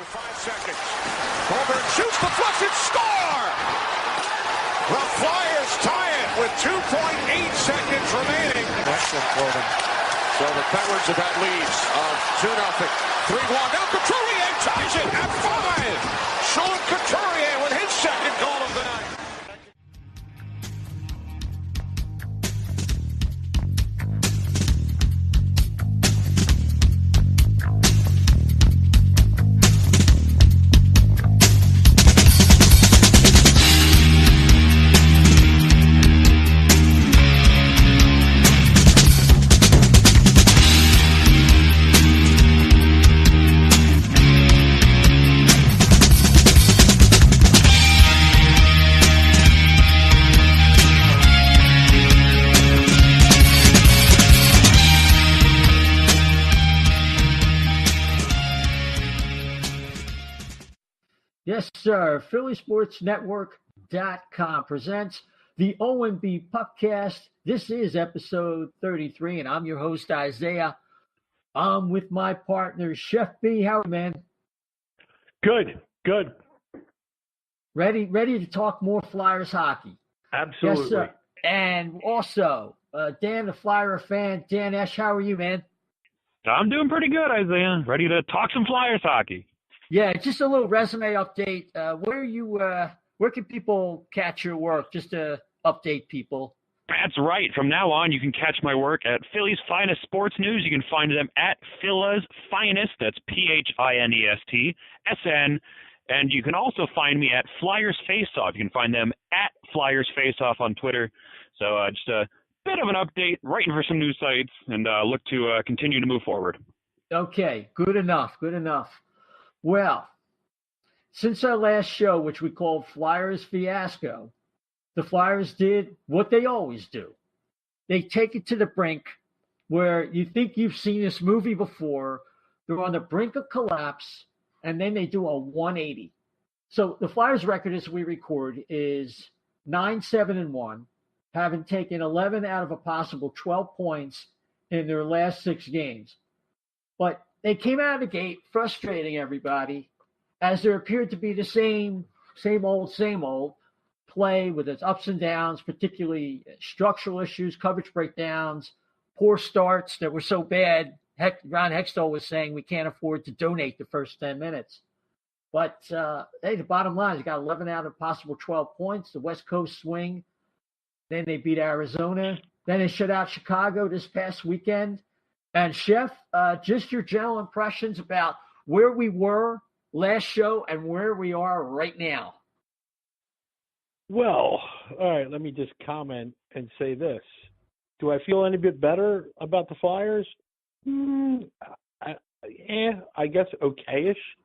5 seconds. Colburn shoots the flush and score! The Flyers tie it with 2.8 seconds remaining. Excellent for them. So the Penguins have had leads of 2-0. 3-1. Now Couturier ties it at 5. Sean Couturier with his second goal of the night. Yes, sir. PhillySportsNetwork.com presents the OMB Puckcast. This is episode 33, and I'm your host, Isaiah. I'm with my partner, Chef B. How are you, man? Good. Ready to talk more Flyers hockey. Absolutely. Yes, sir. And also, Dan, the Flyer fan. Dan Esch, how are you, man? I'm doing pretty good, Isaiah. Ready to talk some Flyers hockey. Yeah, just a little resume update. Where can people catch your work? Just to update people. That's right. From now on, you can catch my work at Philly's Finest Sports News. You can find them at Phila's Finest. That's PHINEST-SN. And you can also find me at Flyers Faceoff. You can find them at Flyers Faceoff on Twitter. So just a bit of an update, writing for some news sites, and look to continue to move forward. Okay, good enough. Well, since our last show, which we called Flyers Fiasco, the Flyers did what they always do. They take it to the brink where you think you've seen this movie before. They're on the brink of collapse, and then they do a 180. So the Flyers record as we record is 9-7-1, having taken 11 out of a possible 12 points in their last 6 games. But they came out of the gate frustrating everybody, as there appeared to be the same old play with its ups and downs, particularly structural issues, coverage breakdowns, poor starts that were so bad. Ron Hextall was saying we can't afford to donate the first 10 minutes. But, hey, the bottom line is got 11 out of possible 12 points, the West Coast swing. Then they beat Arizona. Then they shut out Chicago this past weekend. And, Chef, just your general impressions about where we were last show and where we are right now. Well, all right, let me just comment and say this. Do I feel any bit better about the Flyers? I guess okay-ish.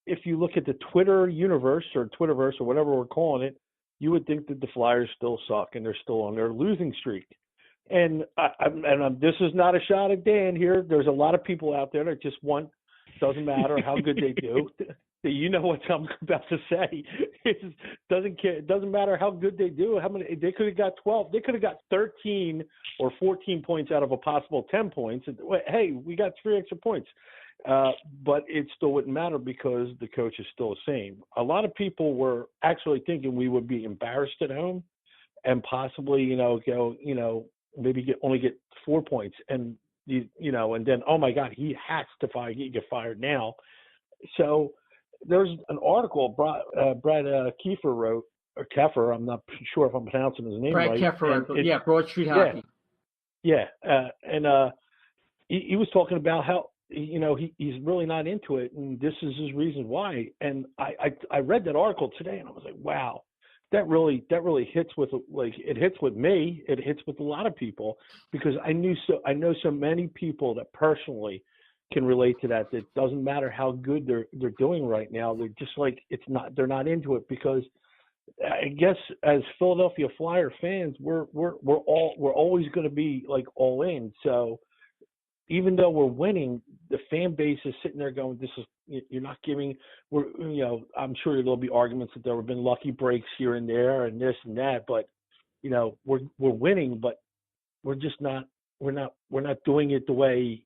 If you look at the Twitter universe or Twitterverse or whatever we're calling it, you would think that the Flyers still suck and they're still on their losing streak. And this is not a shot at Dan here. There's a lot of people out there that just doesn't matter how good they do. You know what I'm about to say. It doesn't matter how good they do. How many they could have got 12. They could have got 13 or 14 points out of a possible 10 points. Hey, we got 3 extra points. But it still wouldn't matter because the coach is still the same. A lot of people were actually thinking we would be embarrassed at home and possibly, maybe only get 4 points, and and then oh my God, he has to get fired now. So there's an article Brad Kiefer wrote, or Keffer. I'm not sure if I'm pronouncing his name right. Brad Keffer, Broad Street Hockey. Yeah, and he was talking about how he's really not into it, and this is his reason why. And I read that article today, and I was like, wow. That really hits with it hits with me. It hits with a lot of people because I know so many people that personally can relate to that. That doesn't matter how good they're doing right now. They're just they're not into it because I guess as Philadelphia Flyer fans, we're always going to be like all in. So even though we're winning, the fan base is sitting there going, you're not giving, I'm sure there'll be arguments that there have been lucky breaks here and there and this and that, but, we're winning, but we're just not, we're not doing it the way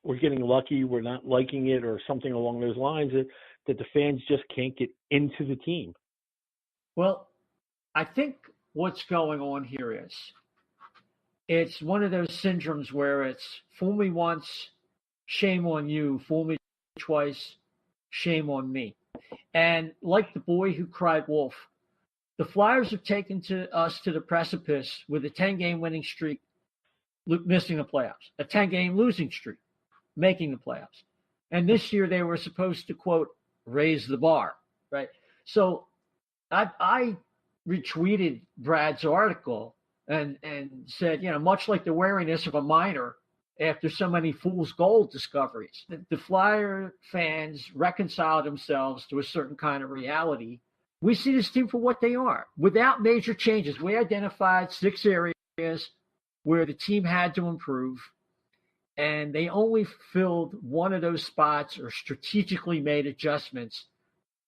we're getting lucky, we're not liking it, or something along those lines, that the fans just can't get into the team? Well, I think what's going on here is it's one of those syndromes where it's fool me once, shame on you, fool me twice, shame on me. And like the boy who cried wolf, the Flyers have taken us to the precipice with a 10-game winning streak, missing the playoffs, a 10-game losing streak, making the playoffs. And this year they were supposed to, quote, raise the bar, right? So I retweeted Brad's article and said, much like the wariness of a miner after so many fool's gold discoveries, the Flyer fans reconcile themselves to a certain kind of reality. We see this team for what they are, without major changes. We identified 6 areas where the team had to improve, and they only filled one of those spots or strategically made adjustments.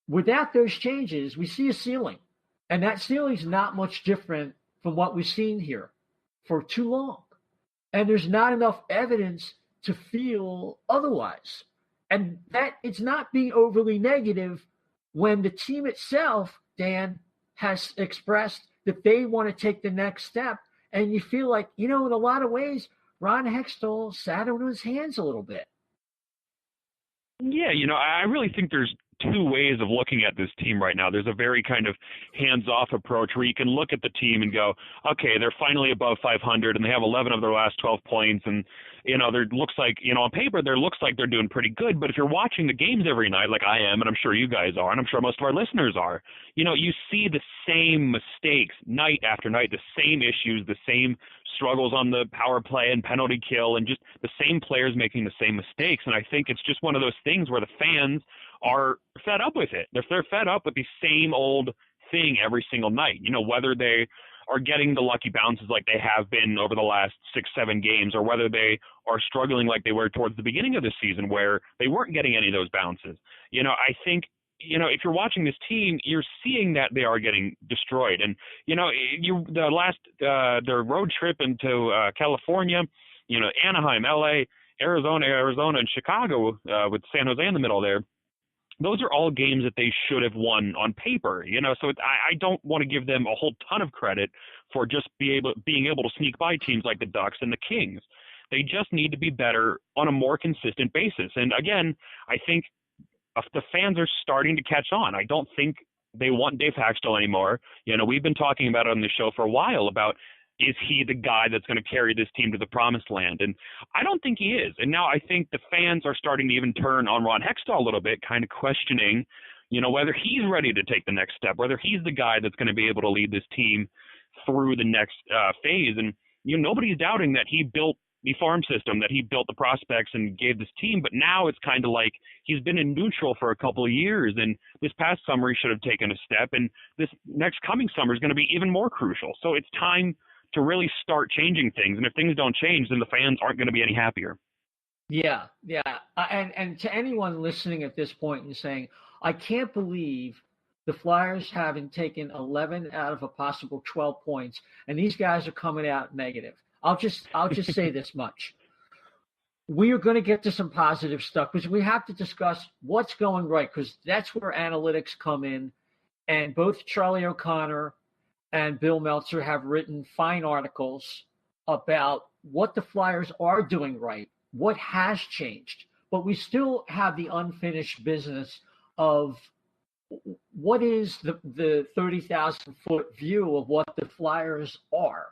Without those changes, we see a ceiling, and that ceiling is not much different from what we've seen here for too long. And there's not enough evidence to feel otherwise. And that it's not being overly negative when the team itself, Dan, has expressed that they want to take the next step. And you feel like, in a lot of ways, Ron Hextall sat on his hands a little bit. Yeah, I really think there's 2 ways of looking at this team right now. There's a very kind of hands-off approach where you can look at the team and go, okay, they're finally above 500 and they have 11 of their last 12 points, and there looks like, on paper there looks like they're doing pretty good. But if you're watching the games every night, like I am, and I'm sure you guys are, and I'm sure most of our listeners are, you see the same mistakes night after night, the same issues, the same struggles on the power play and penalty kill, and just the same players making the same mistakes. And I think it's just one of those things where the fans are fed up with it. They're fed up with the same old thing every single night. Whether they are getting the lucky bounces like they have been over the last 6-7 games, or whether they are struggling like they were towards the beginning of the season where they weren't getting any of those bounces. I think, if you're watching this team, you're seeing that they are getting destroyed. And, their road trip into California, Anaheim, LA, Arizona, and Chicago with San Jose in the middle there, those are all games that they should have won on paper, so I don't want to give them a whole ton of credit for just being able to sneak by teams like the Ducks and the Kings. They just need to be better on a more consistent basis. And again, I think the fans are starting to catch on. I don't think they want Dave Hextall anymore. We've been talking about it on the show for a while about, is he the guy that's going to carry this team to the promised land? And I don't think he is. And now I think the fans are starting to even turn on Ron Hextall a little bit, kind of questioning, whether he's ready to take the next step, whether he's the guy that's going to be able to lead this team through the next phase. And, nobody's doubting that he built the farm system, that he built the prospects and gave this team. But now it's kind of like he's been in neutral for a couple of years. And this past summer, he should have taken a step. And this next coming summer is going to be even more crucial. So it's time to really start changing things. And if things don't change, then the fans aren't going to be any happier. Yeah. And to anyone listening at this point and saying, I can't believe the Flyers having taken 11 out of a possible 12 points, and these guys are coming out negative. I'll just say this much. We are going to get to some positive stuff because we have to discuss what's going right, because that's where analytics come in. And both Charlie O'Connor and Bill Meltzer have written fine articles about what the Flyers are doing right, what has changed. But we still have the unfinished business of what is the 30,000-foot view of what the Flyers are.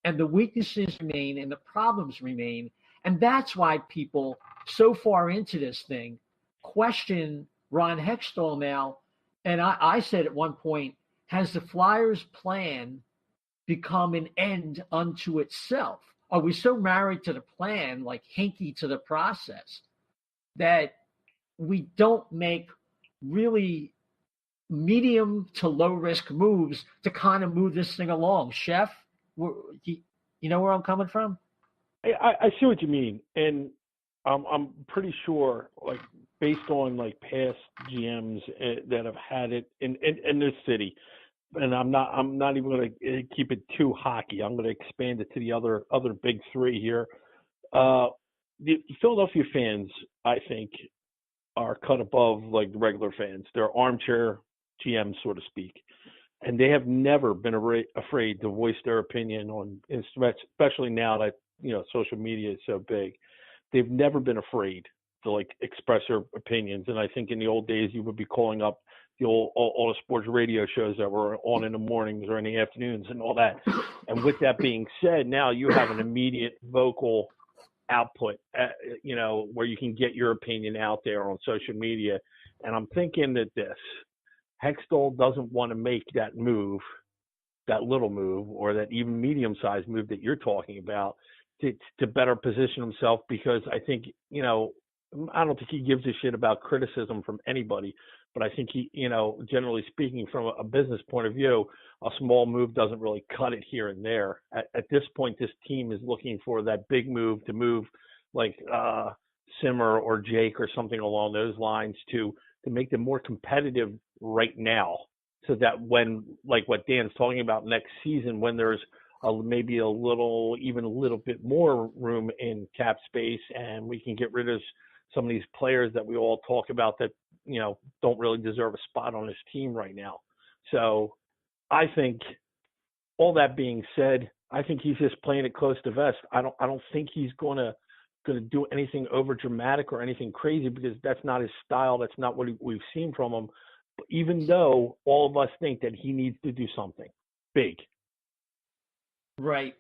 And the weaknesses remain and the problems remain. And that's why people so far into this thing question Ron Hextall now. And I said at one point, has the Flyers plan become an end unto itself? Are we so married to the plan, like hinky to the process, that we don't make really medium to low risk moves to kind of move this thing along? Chef, you know where I'm coming from? I see what you mean. And I'm pretty sure, like, based on like past GMs that have had it in this city, and I'm not even going to keep it too hockey. I'm going to expand it to the other big 3 here. the Philadelphia fans, I think, are cut above like the regular fans. They're armchair GMs, so to speak. And they have never been afraid to voice their opinion on, especially now that, social media is so big. They've never been afraid to like express their opinions. And I think in the old days, you would be calling up the all the sports radio shows that were on in the mornings or in the afternoons and all that. And with that being said, now you have an immediate vocal output, where you can get your opinion out there on social media. And I'm thinking that Hextall doesn't want to make that move, that little move, or that even medium-sized move that you're talking about to better position himself, because I think, I don't think he gives a shit about criticism from anybody, but I think he, generally speaking, from a business point of view, a small move doesn't really cut it here and there. At this point, this team is looking for that big move to move like Simmer or Jake or something along those lines to make them more competitive right now, so that when, like what Dan's talking about next season, when there's maybe a little bit more room in cap space and we can get rid of some of these players that we all talk about that, don't really deserve a spot on this team right now. So I think, all that being said, I think he's just playing it close to vest. I don't think he's going to do anything over dramatic or anything crazy, because that's not his style. That's not what we've seen from him. But even though all of us think that he needs to do something big. Right.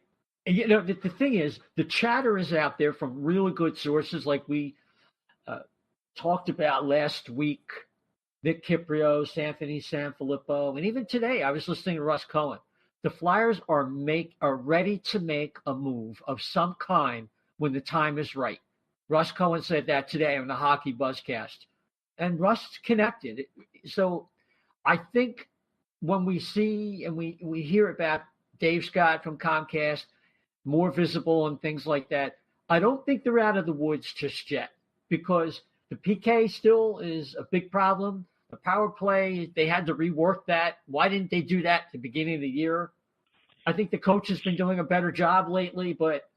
And, the thing is, the chatter is out there from really good sources, like we talked about last week. Nick Kiprios, Anthony Sanfilippo, and even today I was listening to Russ Cohen. The Flyers are ready to make a move of some kind when the time is right. Russ Cohen said that today on the Hockey Buzzcast, and Russ connected. So I think when we see and we hear about Dave Scott from Comcast, more visible and things like that, I don't think they're out of the woods just yet, because the PK still is a big problem. The power play, they had to rework that. Why didn't they do that at the beginning of the year? I think the coach has been doing a better job lately, but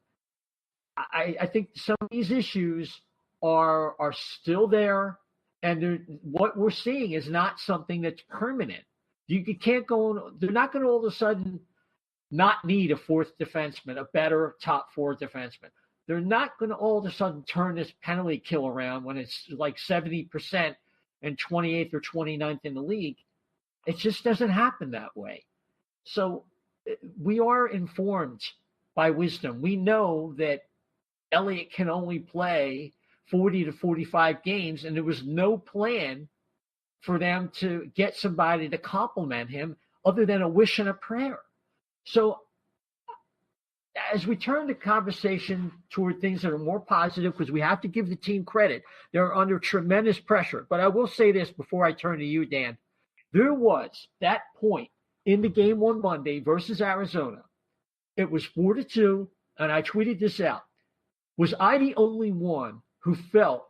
I think some of these issues are still there, and what we're seeing is not something that's permanent. You can't go on. They're not going to all of a sudden not need a fourth defenseman, a better top four defenseman. They're not going to all of a sudden turn this penalty kill around when it's like 70% and 28th or 29th in the league. It just doesn't happen that way. So we are informed by wisdom. We know that Elliott can only play 40 to 45 games, and there was no plan for them to get somebody to complement him other than a wish and a prayer. So as we turn the conversation toward things that are more positive, because we have to give the team credit, they're under tremendous pressure. But I will say this before I turn to you, Dan. There was that point in the game on Monday versus Arizona. It was 4-2, and I tweeted this out. Was I the only one who felt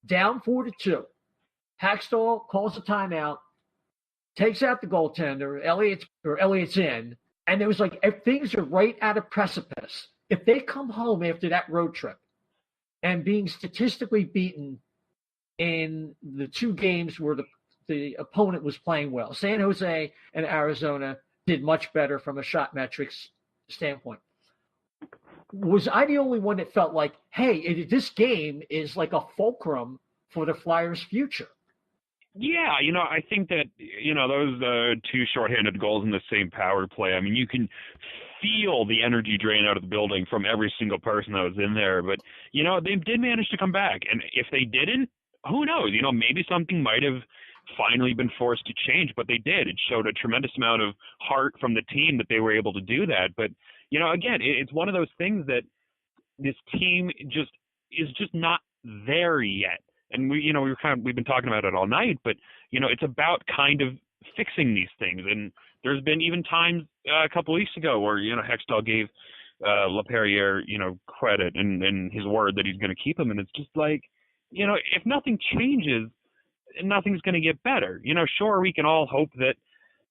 down 4-2? Hextall calls a timeout, takes out the goaltender, Elliott's in, and it was like, if things are right at a precipice, if they come home after that road trip and being statistically beaten in the two games where the opponent was playing well, San Jose and Arizona did much better from a shot metrics standpoint. Was I the only one that felt like, hey, this game is like a fulcrum for the Flyers' future? Yeah, I think that, those two shorthanded goals in the same power play, I mean, you can feel the energy drain out of the building from every single person that was in there. But, they did manage to come back. And if they didn't, who knows? Maybe something might have finally been forced to change, but they did. It showed a tremendous amount of heart from the team that they were able to do that. But, again, it's one of those things that this team is just not there yet. And we've been talking about it all night, but it's about kind of fixing these things. And there's been even times a couple weeks ago where Hextall gave LaPerriere credit and his word that he's going to keep him, and it's just like if nothing changes, nothing's going to get better. Sure, we can all hope that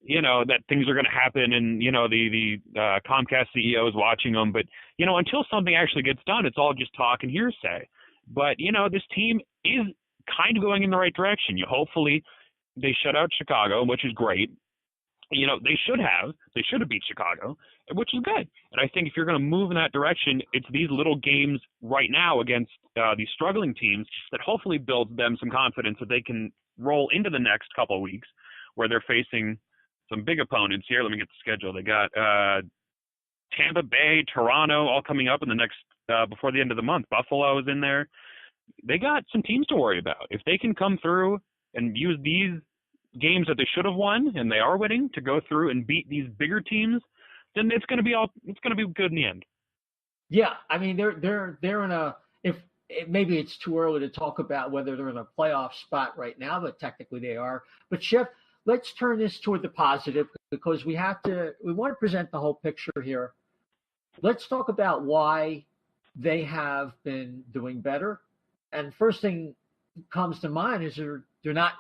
that things are going to happen, and the Comcast CEO is watching them, but until something actually gets done, it's all just talk and hearsay. But, this team is kind of going in the right direction. Hopefully they shut out Chicago, which is great. They should have beat Chicago, which is good. And I think if you're going to move in that direction, it's these little games right now against these struggling teams that hopefully builds them some confidence that they can roll into the next couple of weeks where they're facing some big opponents here. Let me get the schedule. They got Tampa Bay, Toronto, all coming up in the next before the end of the month. Buffalo is in there. They got some teams to worry about. If they can come through and use these games that they should have won and they are winning to go through and beat these bigger teams, then it's going to be good in the end. Yeah, I mean they're in a maybe it's too early to talk about whether they're in a playoff spot right now, but technically they are. But Chef, let's turn this toward the positive because we want to present the whole picture here. Let's talk about why they have been doing better. And first thing comes to mind is they're not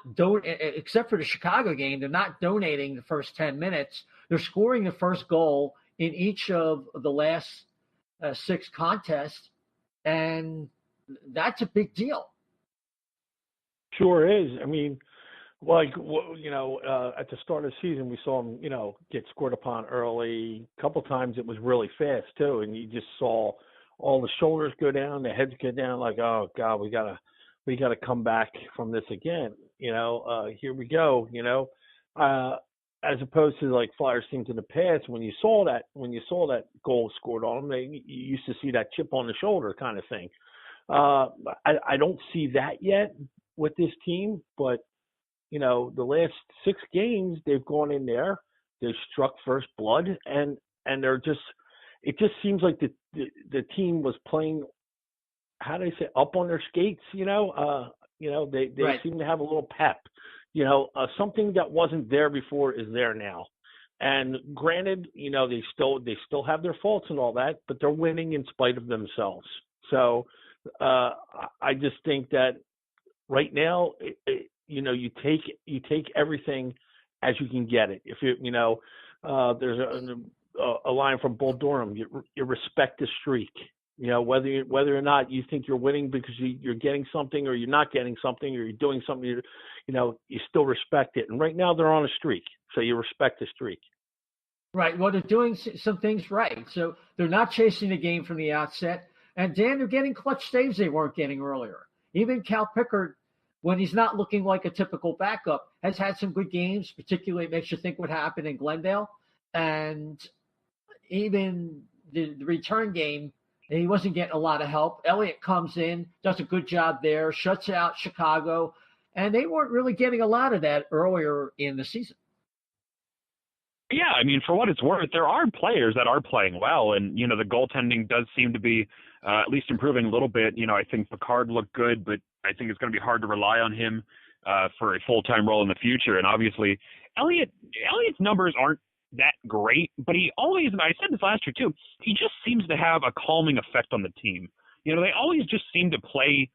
except for the Chicago game, they're not donating the first 10 minutes. They're scoring the first goal in each of the last 6 contests, and that's a big deal. Sure is. I mean, at the start of the season, we saw them, get scored upon early. A couple times it was really fast too, and you just saw all the shoulders go down, the heads go down, like, oh God, we gotta come back from this again. Here we go. As opposed to like Flyers teams in the past, when you saw that goal scored on them, you used to see that chip on the shoulder kind of thing. I don't see that yet with this team, but the last 6 games they've gone in there, they've struck first blood, and they're just. It just seems like the team was playing, how do I say, up on their skates. They Right. seem to have a little pep. Something that wasn't there before is there now. And granted, they still have their faults and all that, but they're winning in spite of themselves. So I just think that right now, you take everything as you can get it. If there's a line from Bull Durham, you respect the streak. Whether or not you think you're winning because you're getting something, or you're not getting something, or you're doing something, you still respect it. And right now they're on a streak, so you respect the streak. Right. Well, they're doing some things right. So they're not chasing the game from the outset. And Dan, they're getting clutch saves they weren't getting earlier. Even Cal Pickard, when he's not looking like a typical backup, has had some good games. Particularly, it makes you think what happened in Glendale. And even the return game, he wasn't getting a lot of help. Elliott comes in, does a good job there, shuts out Chicago, and they weren't really getting a lot of that earlier in the season. Yeah, I mean, for what it's worth, there are players that are playing well, and, the goaltending does seem to be at least improving a little bit. I think Picard looked good, but I think it's going to be hard to rely on him for a full-time role in the future. And obviously, Elliott's numbers aren't that great, but he always, and I said this last year too, he just seems to have a calming effect on the team. They always just seem to play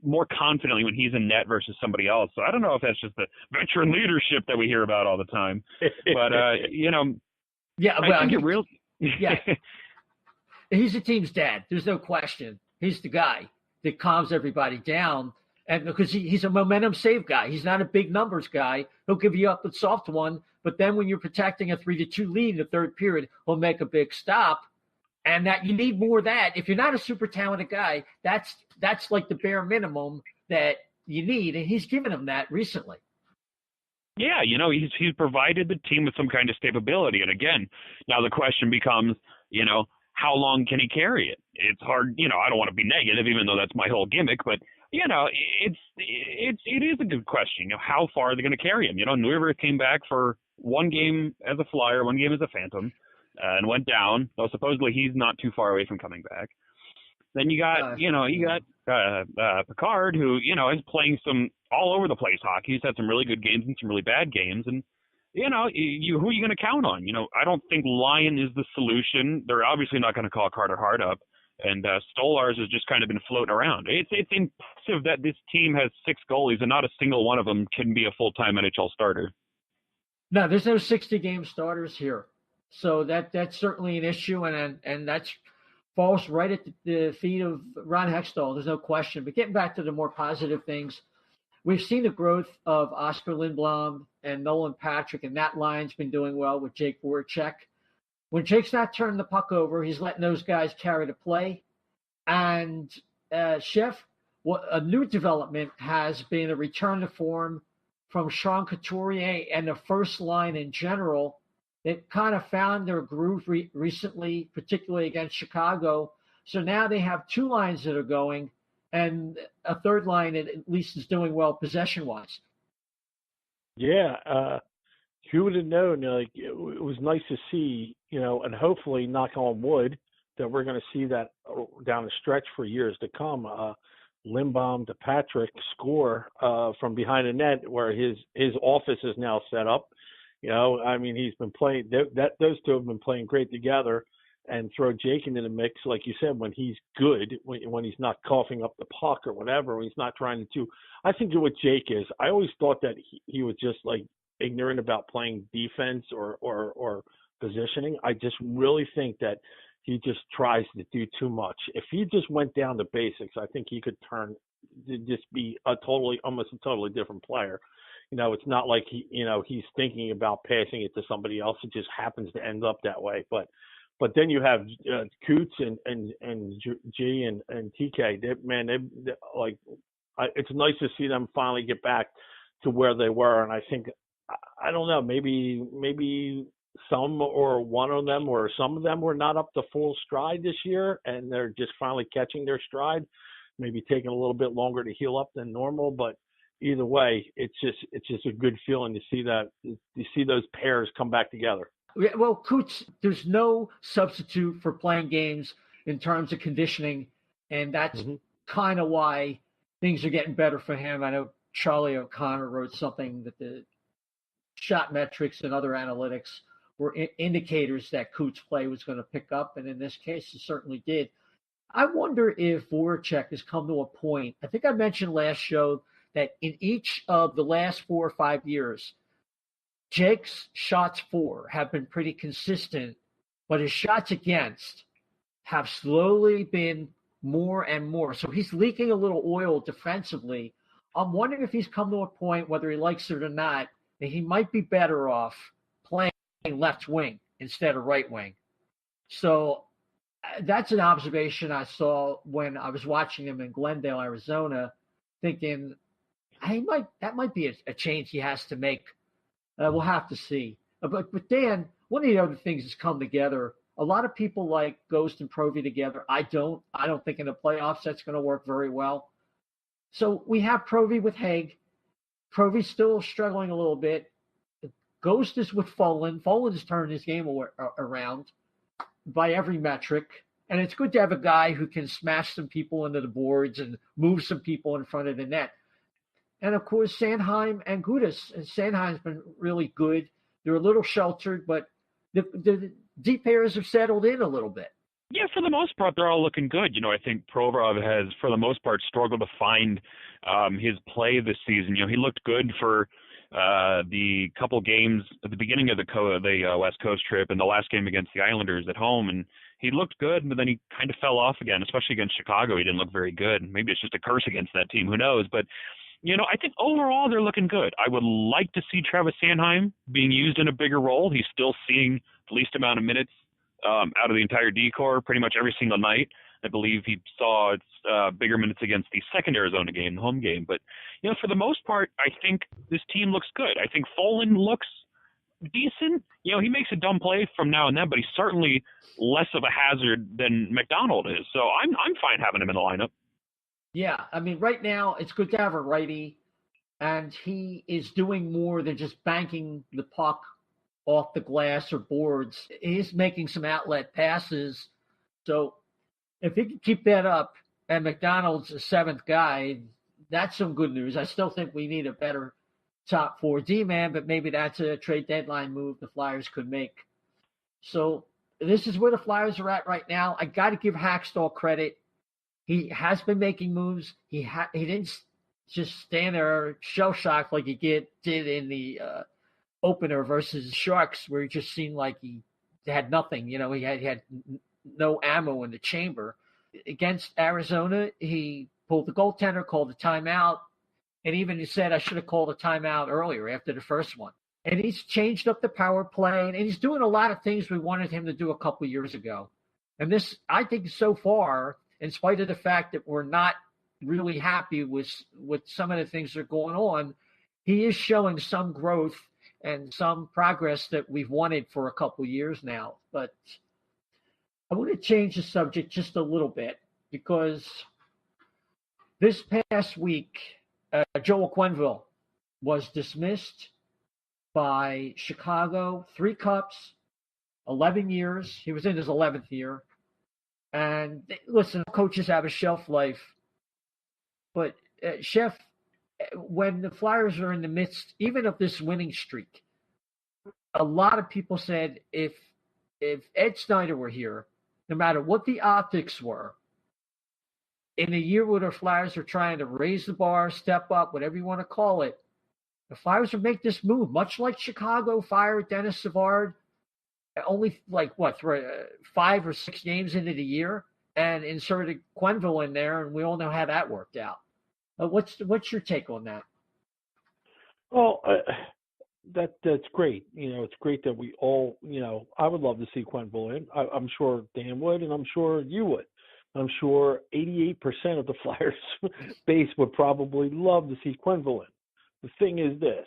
more confidently when he's in net versus somebody else. So I don't know if that's just the veteran leadership that we hear about all the time, but yeah, well, I think it really, yeah, he's the team's dad. There's no question. He's the guy that calms everybody down. And because he's a momentum save guy, he's not a big numbers guy. He'll give you up a soft one, but then when you're protecting a 3-2 lead in the third period, he'll make a big stop. And that you need more of that. If you're not a super talented guy, that's like the bare minimum that you need, and he's given him that recently. Yeah, he's provided the team with some kind of stability. And again, now the question becomes, how long can he carry it? It's hard. I don't want to be negative, even though that's my whole gimmick, but. It is a good question. How far are they going to carry him? Neuwirth came back for one game as a Flyer, one game as a Phantom, and went down. So supposedly he's not too far away from coming back. Then you got, Picard, who, is playing some all over the place hockey. He's had some really good games and some really bad games. And, who are you going to count on? I don't think Lyon is the solution. They're obviously not going to call Carter Hart up. And Stolarz has just kind of been floating around. It's impressive that this team has 6 goalies and not a single one of them can be a full-time NHL starter. No, there's no 60-game starters here. So that's certainly an issue, and that's falls right at the feet of Ron Hextall. There's no question. But getting back to the more positive things, we've seen the growth of Oscar Lindblom and Nolan Patrick, and that line's been doing well with Jake Voracek. When Jake's not turning the puck over, he's letting those guys carry the play. And Chef, a new development has been a return to form from Sean Couturier and the first line in general. They kind of found their groove recently, particularly against Chicago. So now they have two lines that are going, and a third line that at least is doing well possession-wise. Yeah, who would have known? Like, it was nice to see, and hopefully, knock on wood, that we're going to see that down the stretch for years to come. Lindblom to Patrick score from behind the net, where his office is now set up. He's been playing. Those two have been playing great together, and throw Jake into the mix, like you said, when he's good, when he's not coughing up the puck or whatever, when he's not trying to. I think what Jake is. I always thought that he was just like ignorant about playing defense or positioning. I just really think that he just tries to do too much. If he just went down to basics, I think he could turn to just be almost a totally different player. It's not like he's thinking about passing it to somebody else. It just happens to end up that way. But then you have Coots and G and TK. It's nice to see them finally get back to where they were. And I think, I don't know, maybe some or one of them or some of them were not up to full stride this year, and they're just finally catching their stride. Maybe taking a little bit longer to heal up than normal, but either way, it's just a good feeling to see those pairs come back together. Well, Coots, there's no substitute for playing games in terms of conditioning, and that's kind of why things are getting better for him. I know Charlie O'Connor wrote something that the shot metrics and other analytics were indicators that Coots' play was going to pick up, and in this case, it certainly did. I wonder if Voracek has come to a point. I think I mentioned last show that in each of the last 4 or 5 years, Jake's shots for have been pretty consistent, but his shots against have slowly been more and more. So he's leaking a little oil defensively. I'm wondering if he's come to a point, whether he likes it or not, that he might be better off playing left wing instead of right wing. So that's an observation I saw when I was watching him in Glendale, Arizona, thinking that might be a change he has to make. We'll have to see. But Dan, one of the other things that's come together, a lot of people like Ghost and Provy together. I don't think in the playoffs that's going to work very well. So we have Provy with Haig. Provy's still struggling a little bit. Ghost is with Folan. Folan's turned his game around by every metric. And it's good to have a guy who can smash some people into the boards and move some people in front of the net. And, of course, Sanheim and Gudas. And Sanheim's been really good. They're a little sheltered, but the deep pairs have settled in a little bit. Yeah, for the most part, they're all looking good. I think Provorov has, for the most part, struggled to find his play this season. He looked good for the couple games at the beginning of the West Coast trip and the last game against the Islanders at home, and he looked good, but then he kind of fell off again, especially against Chicago. He didn't look very good. Maybe it's just a curse against that team. Who knows? But I think overall they're looking good. I would like to see Travis Sanheim being used in a bigger role. He's still seeing the least amount of minutes out of the entire D-Corps pretty much every single night. I believe he saw bigger minutes against the second Arizona game, the home game. But, for the most part, I think this team looks good. I think Folan looks decent. He makes a dumb play from now and then, but he's certainly less of a hazard than McDonald is. So I'm fine having him in the lineup. Yeah, right now it's good to have a righty, and he is doing more than just banking the puck off the glass or boards. He's making some outlet passes. So if he can keep that up and McDonald's a seventh guy, that's some good news. I still think we need a better top 4 D-man, but maybe that's a trade deadline move the Flyers could make. So this is where the Flyers are at right now. I got to give Hextall credit. He has been making moves. He didn't just stand there shell-shocked like he did in the opener versus Sharks, where he just seemed like he had nothing. He had no ammo in the chamber. Against Arizona, he pulled the goaltender, called the timeout, and even he said, I should have called a timeout earlier after the first one. And he's changed up the power play, and he's doing a lot of things we wanted him to do a couple years ago. And this, I think so far, in spite of the fact that we're not really happy with some of the things that are going on, he is showing some growth and some progress that we've wanted for a couple years now. But I want to change the subject just a little bit, because this past week, Joel Quenneville was dismissed by Chicago, 3 cups, 11 years. He was in his 11th year. And listen, coaches have a shelf life. But, Chef, when the Flyers are in the midst, even of this winning streak, a lot of people said if Ed Snyder were here, no matter what the optics were, in a year where the Flyers are trying to raise the bar, step up, whatever you want to call it, the Flyers would make this move, much like Chicago fired Dennis Savard only 5 or 6 games into the year and inserted Quenneville in there, and we all know how that worked out. What's your take on that? Well, that's great. It's great that we all, I would love to see Quenneville in. I'm sure Dan would, and I'm sure you would. I'm sure 88% of the Flyers base would probably love to see Quenneville in. The thing is this,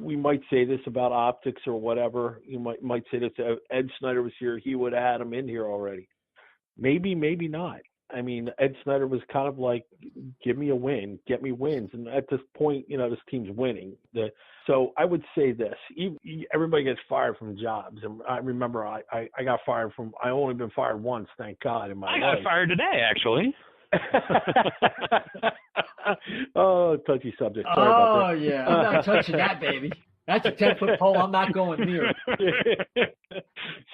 we might say this about optics or whatever. You might say this, if Ed Snyder was here, he would have had him in here already. Maybe not. I mean, Ed Snyder was kind of like, give me a win, get me wins. And at this point, this team's winning. So I would say this, everybody gets fired from jobs. And I remember I got fired from, I only been fired once, thank God, in my life. I got fired today, actually. Oh, touchy subject. Sorry about that. Yeah. I'm not touching that, baby. That's a 10-foot pole I'm not going near.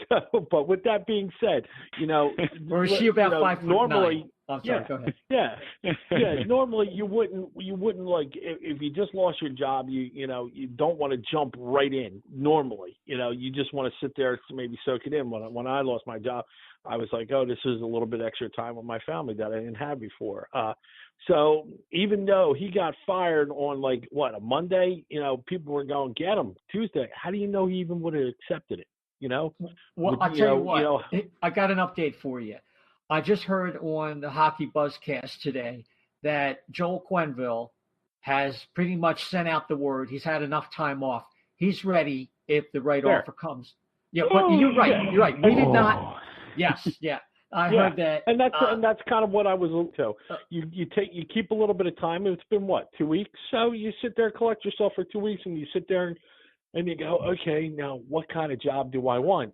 So, but with that being said, or is she about 5'9"? Normally, I'm sorry, go ahead. Yeah. Normally, you wouldn't like if you just lost your job, you don't want to jump right in. Normally, you just want to sit there to maybe soak it in. When I lost my job, I was like, oh, this is a little bit extra time with my family that I didn't have before. So even though he got fired on a Monday, people were going, get him Tuesday. How do you know he even would have accepted it? Well, I'll tell you what, I got an update for you. I just heard on the Hockey Buzzcast today that Joel Quenneville has pretty much sent out the word. He's had enough time off. He's ready if the right offer comes. Yeah, but you're right. You're right. We did not. Yes, yeah. I heard that, and that's kind of what I was to. You keep a little bit of time. It's been 2 weeks, so you sit there, collect yourself for 2 weeks, and you sit there and you go, okay, now what kind of job do I want?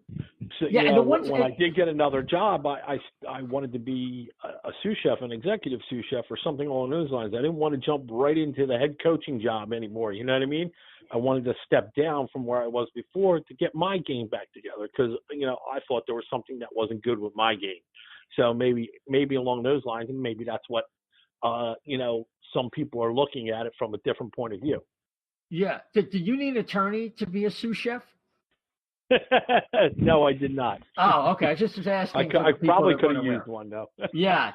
So when I did get another job, I wanted to be a sous chef, an executive sous chef, or something along those lines. I didn't want to jump right into the head coaching job anymore. You know what I mean? I wanted to step down from where I was before to get my game back together because, I thought there was something that wasn't good with my game. So maybe along those lines, and maybe that's what, some people are looking at it from a different point of view. Yeah. Did you need an attorney to be a sous chef? No, I did not. Oh, okay. I just was asking. I probably could have used one, though. Yeah.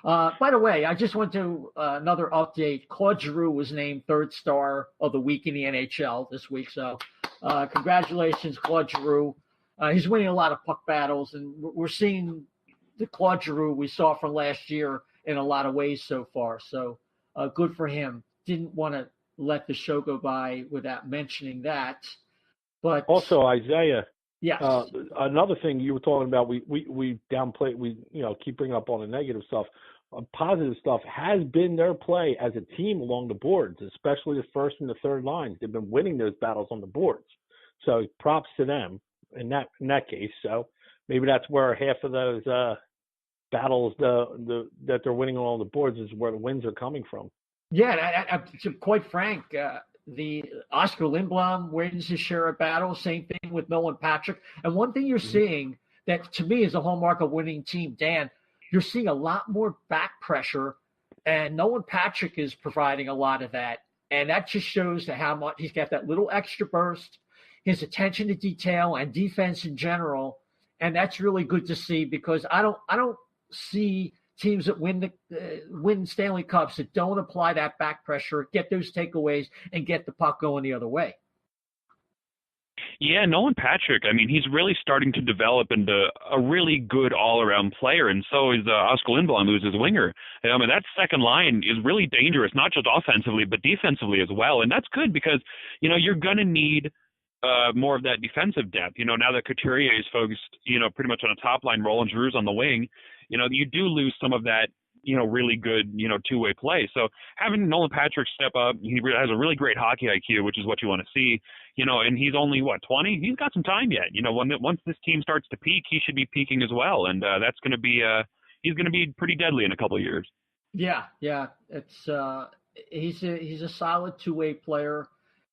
By the way, I just went to another update. Claude Giroux was named 3rd star of the week in the NHL this week. So congratulations, Claude Giroux. He's winning a lot of puck battles, and we're seeing the Claude Giroux we saw from last year in a lot of ways so far. So good for him. Didn't want to let the show go by without mentioning that. But also, Isaiah. Yes. Another thing you were talking about, we downplay, keep bringing up all the negative stuff. Positive stuff has been their play as a team along the boards, especially the first and the third lines. They've been winning those battles on the boards. So props to them in that case. So maybe that's where half of those battles that they're winning along the boards is where the wins are coming from. Yeah, to be quite frank, the Oscar Lindblom wins his share of battles. Same thing with Nolan Patrick. And one thing you're seeing that to me is a hallmark of winning team, Dan, you're seeing a lot more back pressure, and Nolan Patrick is providing a lot of that. And that just shows how much he's got that little extra burst, his attention to detail and defense in general. And that's really good to see, because I don't see teams that win Stanley Cups that don't apply that back pressure, get those takeaways, and get the puck going the other way. Yeah, Nolan Patrick, I mean, he's really starting to develop into a really good all-around player, and so is Oscar Lindblom, who's his winger. I mean, that second line is really dangerous, not just offensively, but defensively as well, and that's good because, you're going to need more of that defensive depth. Now that Couturier is focused, pretty much on a top-line role and Giroux's on the wing, you do lose some of that, really good, two-way play. So having Nolan Patrick step up, he has a really great hockey IQ, which is what you want to see, and he's only, 20? He's got some time yet. Once this team starts to peak, he should be peaking as well. And that's going to be, he's going to be pretty deadly in a couple of years. Yeah. It's, he's a solid two-way player.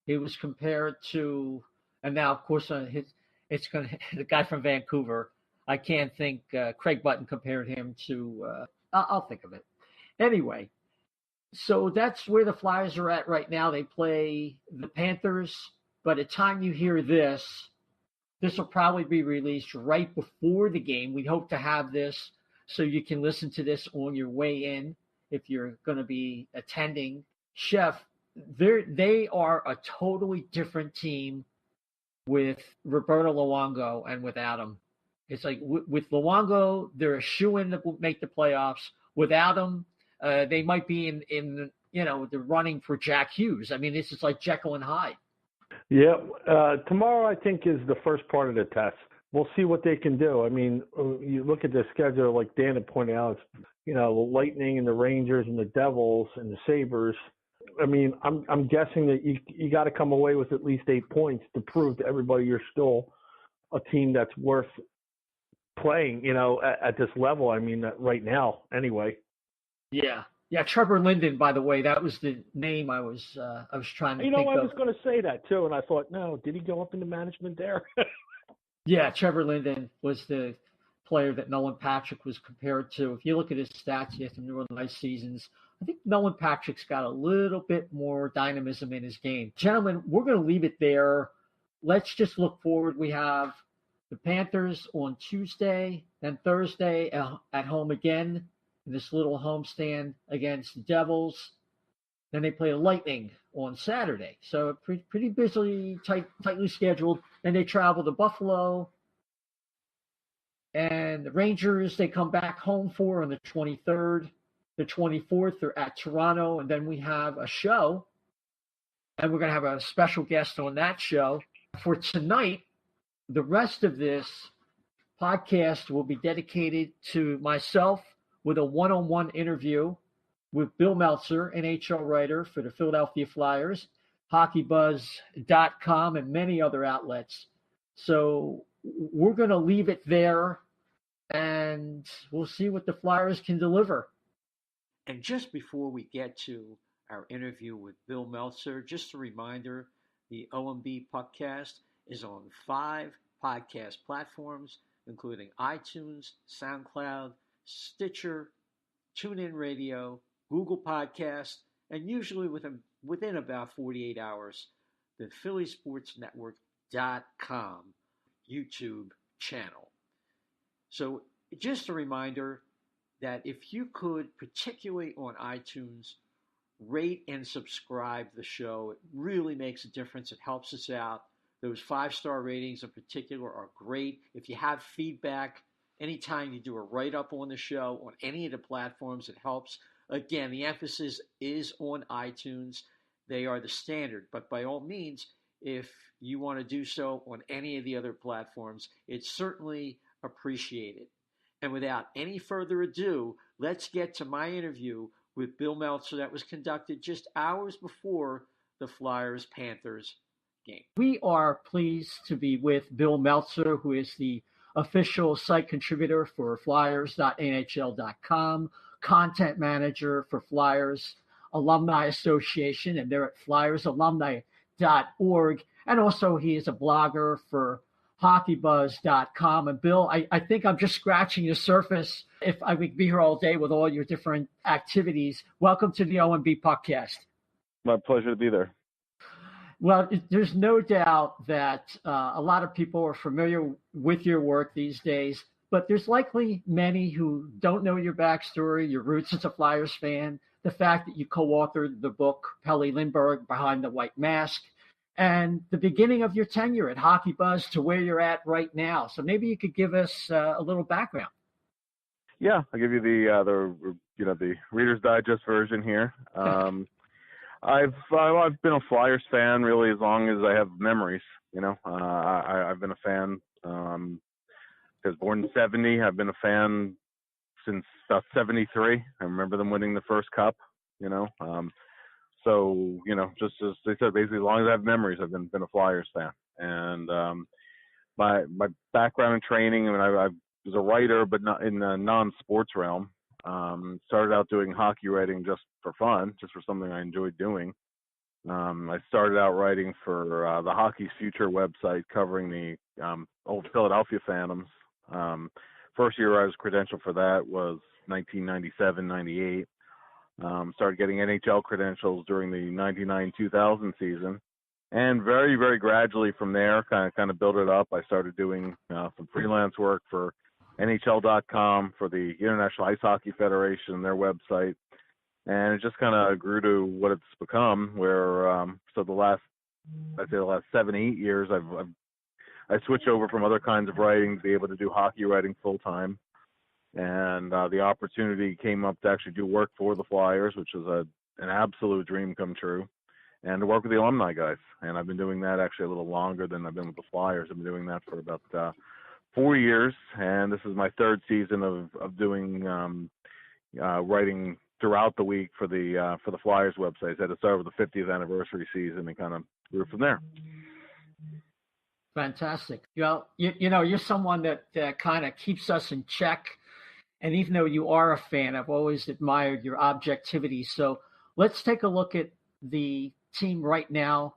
He was compared to, and now, of course, the guy from Vancouver. I can't think. Craig Button compared him to. I'll think of it. Anyway, so that's where the Flyers are at right now. They play the Panthers, but by the time you hear this will probably be released right before the game. We hope to have this so you can listen to this on your way in if you're going to be attending. Chef, they are a totally different team with Roberto Luongo and without him. It's like with Luongo, they're a shoo-in to make the playoffs. Without him, they might be in the running for Jack Hughes. I mean, this is like Jekyll and Hyde. Yeah, tomorrow I think is the first part of the test. We'll see what they can do. I mean, you look at the schedule, like Dan had pointed out, it's, the Lightning and the Rangers and the Devils and the Sabres. I mean, I'm guessing that you got to come away with at least 8 points to prove to everybody you're still a team that's worth playing, at this level. I mean, right now, anyway. Yeah. Trevor Linden, by the way, that was the name I was trying to think of. I was going to say that too, and I thought, no, did he go up into management there? Yeah, Trevor Linden was the player that Nolan Patrick was compared to. If you look at his stats, he has some really nice seasons. I think Nolan Patrick's got a little bit more dynamism in his game. Gentlemen, we're going to leave it there. Let's just look forward. We have the Panthers on Tuesday, then Thursday at home again in this little homestand against the Devils. Then they play the Lightning on Saturday. So pretty busy, tightly scheduled. Then they travel to Buffalo. And the Rangers, they come back home for on the 23rd. The 24th, they're at Toronto. And then we have a show. And we're going to have a special guest on that show. For tonight, the rest of this podcast will be dedicated to myself with a one-on-one interview with Bill Meltzer, NHL writer for the Philadelphia Flyers, HockeyBuzz.com, and many other outlets. So we're going to leave it there, and we'll see what the Flyers can deliver. And just before we get to our interview with Bill Meltzer, just a reminder, the OMB podcast is on 5 podcast platforms, including iTunes, SoundCloud, Stitcher, TuneIn Radio, Google Podcast, and usually within about 48 hours, the PhillySportsNetwork.com YouTube channel. So just a reminder that if you could, particularly on iTunes, rate and subscribe the show, it really makes a difference. It helps us out. Those 5-star ratings in particular are great. If you have feedback, anytime you do a write-up on the show, on any of the platforms, it helps. Again, the emphasis is on iTunes. They are the standard. But by all means, if you want to do so on any of the other platforms, it's certainly appreciated. And without any further ado, let's get to my interview with Bill Meltzer that was conducted just hours before the Flyers-Panthers game. We are pleased to be with Bill Meltzer, who is the official site contributor for Flyers.nhl.com, content manager for Flyers Alumni Association, and they're at FlyersAlumni.org. And also he is a blogger for HockeyBuzz.com. And Bill, I think I'm just scratching the surface. If I would be here all day with all your different activities. Welcome to the OMB podcast. My pleasure to be there. Well, there's no doubt that a lot of people are familiar with your work these days, but there's likely many who don't know your backstory, your roots as a Flyers fan, the fact that you co-authored the book Pelle Lindbergh Behind the White Mask, and the beginning of your tenure at Hockey Buzz to where you're at right now. So maybe you could give us a little background. Yeah, I'll give you the Reader's Digest version here. I've been a Flyers fan really as long as I have memories. I've been a fan. I was born in '70. I've been a fan since about '73. I remember them winning the first cup. Just as they said, basically as long as I have memories, I've been a Flyers fan. And my background and training, I was a writer, but not in the non-sports realm. Started out doing hockey writing just for fun, just for something I enjoyed doing. I started out writing for the Hockey's Future website, covering the old Philadelphia Phantoms. First year I was credentialed for that was 1997-98. Started getting NHL credentials during the 99-2000 season. And very, very gradually from there, kind of built it up. I started doing some freelance work for NHL.com, for the International Ice Hockey Federation and their website. And it just kind of grew to what it's become, where the last 7-8 years, I switched over from other kinds of writing to be able to do hockey writing full time. And the opportunity came up to actually do work for the Flyers, which was an absolute dream come true, and to work with the alumni guys. And I've been doing that actually a little longer than I've been with the Flyers. I've been doing that for about 4 years, and this is my third season of doing writing throughout the week for the Flyers website. I had to start with the 50th anniversary season and kind of grew from there. Fantastic. Well, you're someone that kind of keeps us in check. And even though you are a fan, I've always admired your objectivity. So let's take a look at the team right now.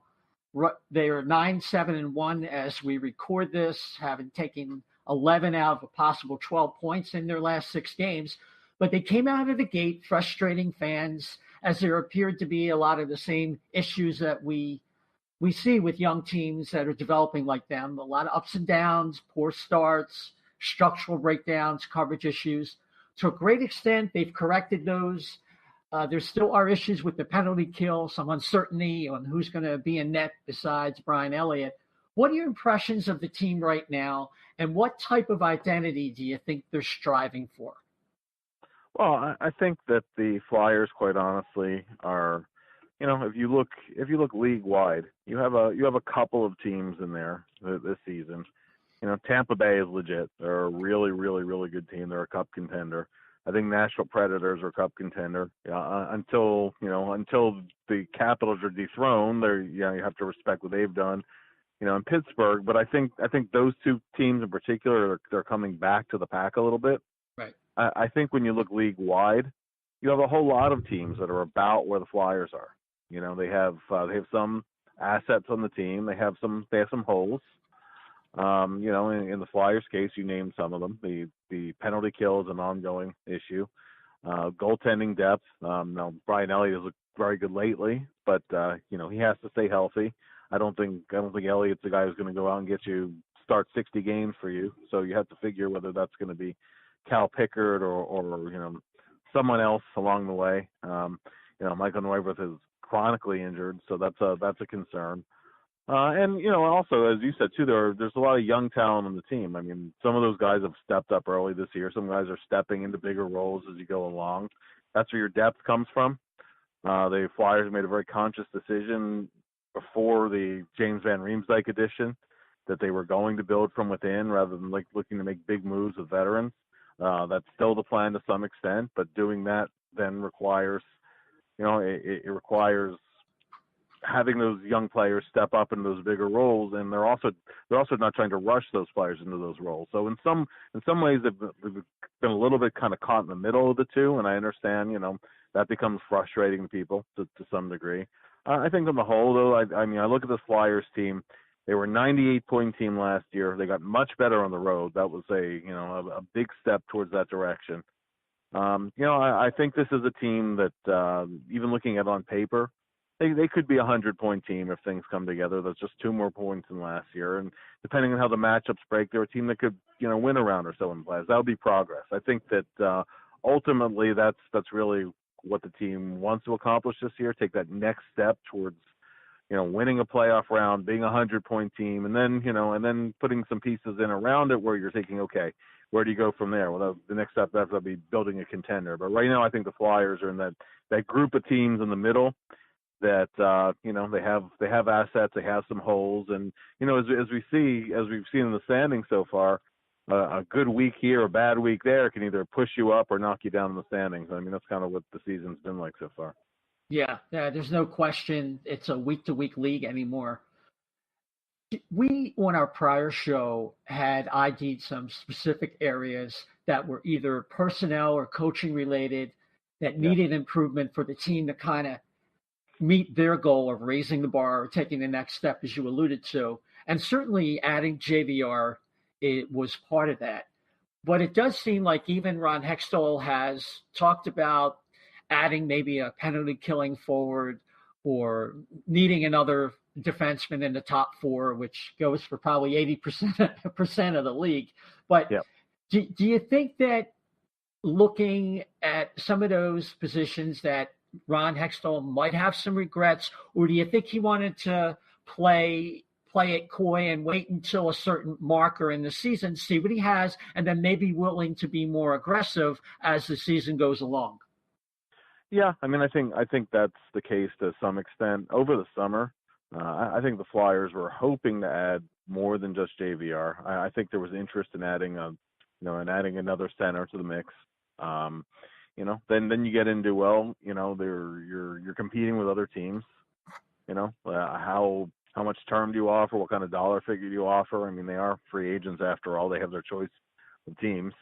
They are 9-7-1 as we record this, having taken 11 out of a possible 12 points in their last 6 games. But they came out of the gate frustrating fans, as there appeared to be a lot of the same issues that we see with young teams that are developing like them. A lot of ups and downs, poor starts, structural breakdowns, coverage issues. To a great extent, they've corrected those. There still are issues with the penalty kill, some uncertainty on who's going to be in net besides Brian Elliott. What are your impressions of the team right now, and what type of identity do you think they're striving for? Well, I think that the Flyers, quite honestly, are, if you look league wide, you have a couple of teams in there this season. Tampa Bay is legit. They're a really, really, really good team. They're a cup contender. I think Nashville Predators are a cup contender. Until the Capitals are dethroned, you have to respect what they've done, in Pittsburgh. But I think those two teams in particular, they're coming back to the pack a little bit. Right. I think when you look league wide, you have a whole lot of teams that are about where the Flyers are. They have some assets on the team. They have some holes. In the Flyers case, you named some of them. The penalty kill is an ongoing issue. Goaltending depth. Now Brian Elliott has looked very good lately, but he has to stay healthy. I don't think Elliott's the guy who's going to go out and start 60 games for you. So you have to figure whether that's going to be Cal Pickard or someone else along the way. Michael Neuwirth is chronically injured, so that's a concern. Also, as you said too, there's a lot of young talent on the team. I mean, some of those guys have stepped up early this year. Some guys are stepping into bigger roles as you go along. That's where your depth comes from. The Flyers made a very conscious decision before the James Van Riemsdyk edition that they were going to build from within rather than looking to make big moves with veterans. That's still the plan to some extent, but doing that then requires, it requires having those young players step up into those bigger roles, and they're also not trying to rush those players into those roles. So in some ways they've been a little bit kind of caught in the middle of the two, and I understand that becomes frustrating to people to some degree. I think on the whole though, I look at this Flyers team. They were a 98-point team last year. They got much better on the road. That was a big step towards that direction. I think this is a team that even looking at it on paper, they could be a 100-point team if things come together. That's just 2 more points than last year. And depending on how the matchups break, they're a team that could, win a round or so in playoffs. That would be progress. I think that ultimately that's really what the team wants to accomplish this year. Take that next step towards, winning a playoff round, being a 100-point team, and then putting some pieces in around it where you're thinking, okay, where do you go from there? Well, the next step after that would be building a contender. But right now, I think the Flyers are in that group of teams in the middle that they have assets, they have some holes, and as we've seen in the standings so far, a good week here, a bad week there can either push you up or knock you down in the standings. I mean, that's kind of what the season's been like so far. Yeah, there's no question it's a week-to-week league anymore. We, on our prior show, had ID'd some specific areas that were either personnel or coaching related that needed improvement for the team to kind of meet their goal of raising the bar or taking the next step, as you alluded to. And certainly adding JVR, it was part of that. But it does seem like even Ron Hextall has talked about adding maybe a penalty killing forward or needing another defenseman in the top 4, which goes for probably 80% of the league. But do you think that looking at some of those positions that Ron Hextall might have some regrets, or do you think he wanted to play it coy and wait until a certain marker in the season, see what he has, and then maybe willing to be more aggressive as the season goes along? Yeah, I mean, I think that's the case to some extent. Over the summer, I think the Flyers were hoping to add more than just JVR. I think there was interest in adding another center to the mix. Then you get into you're competing with other teams. How much term do you offer? What kind of dollar figure do you offer? I mean, they are free agents after all. They have their choice of teams,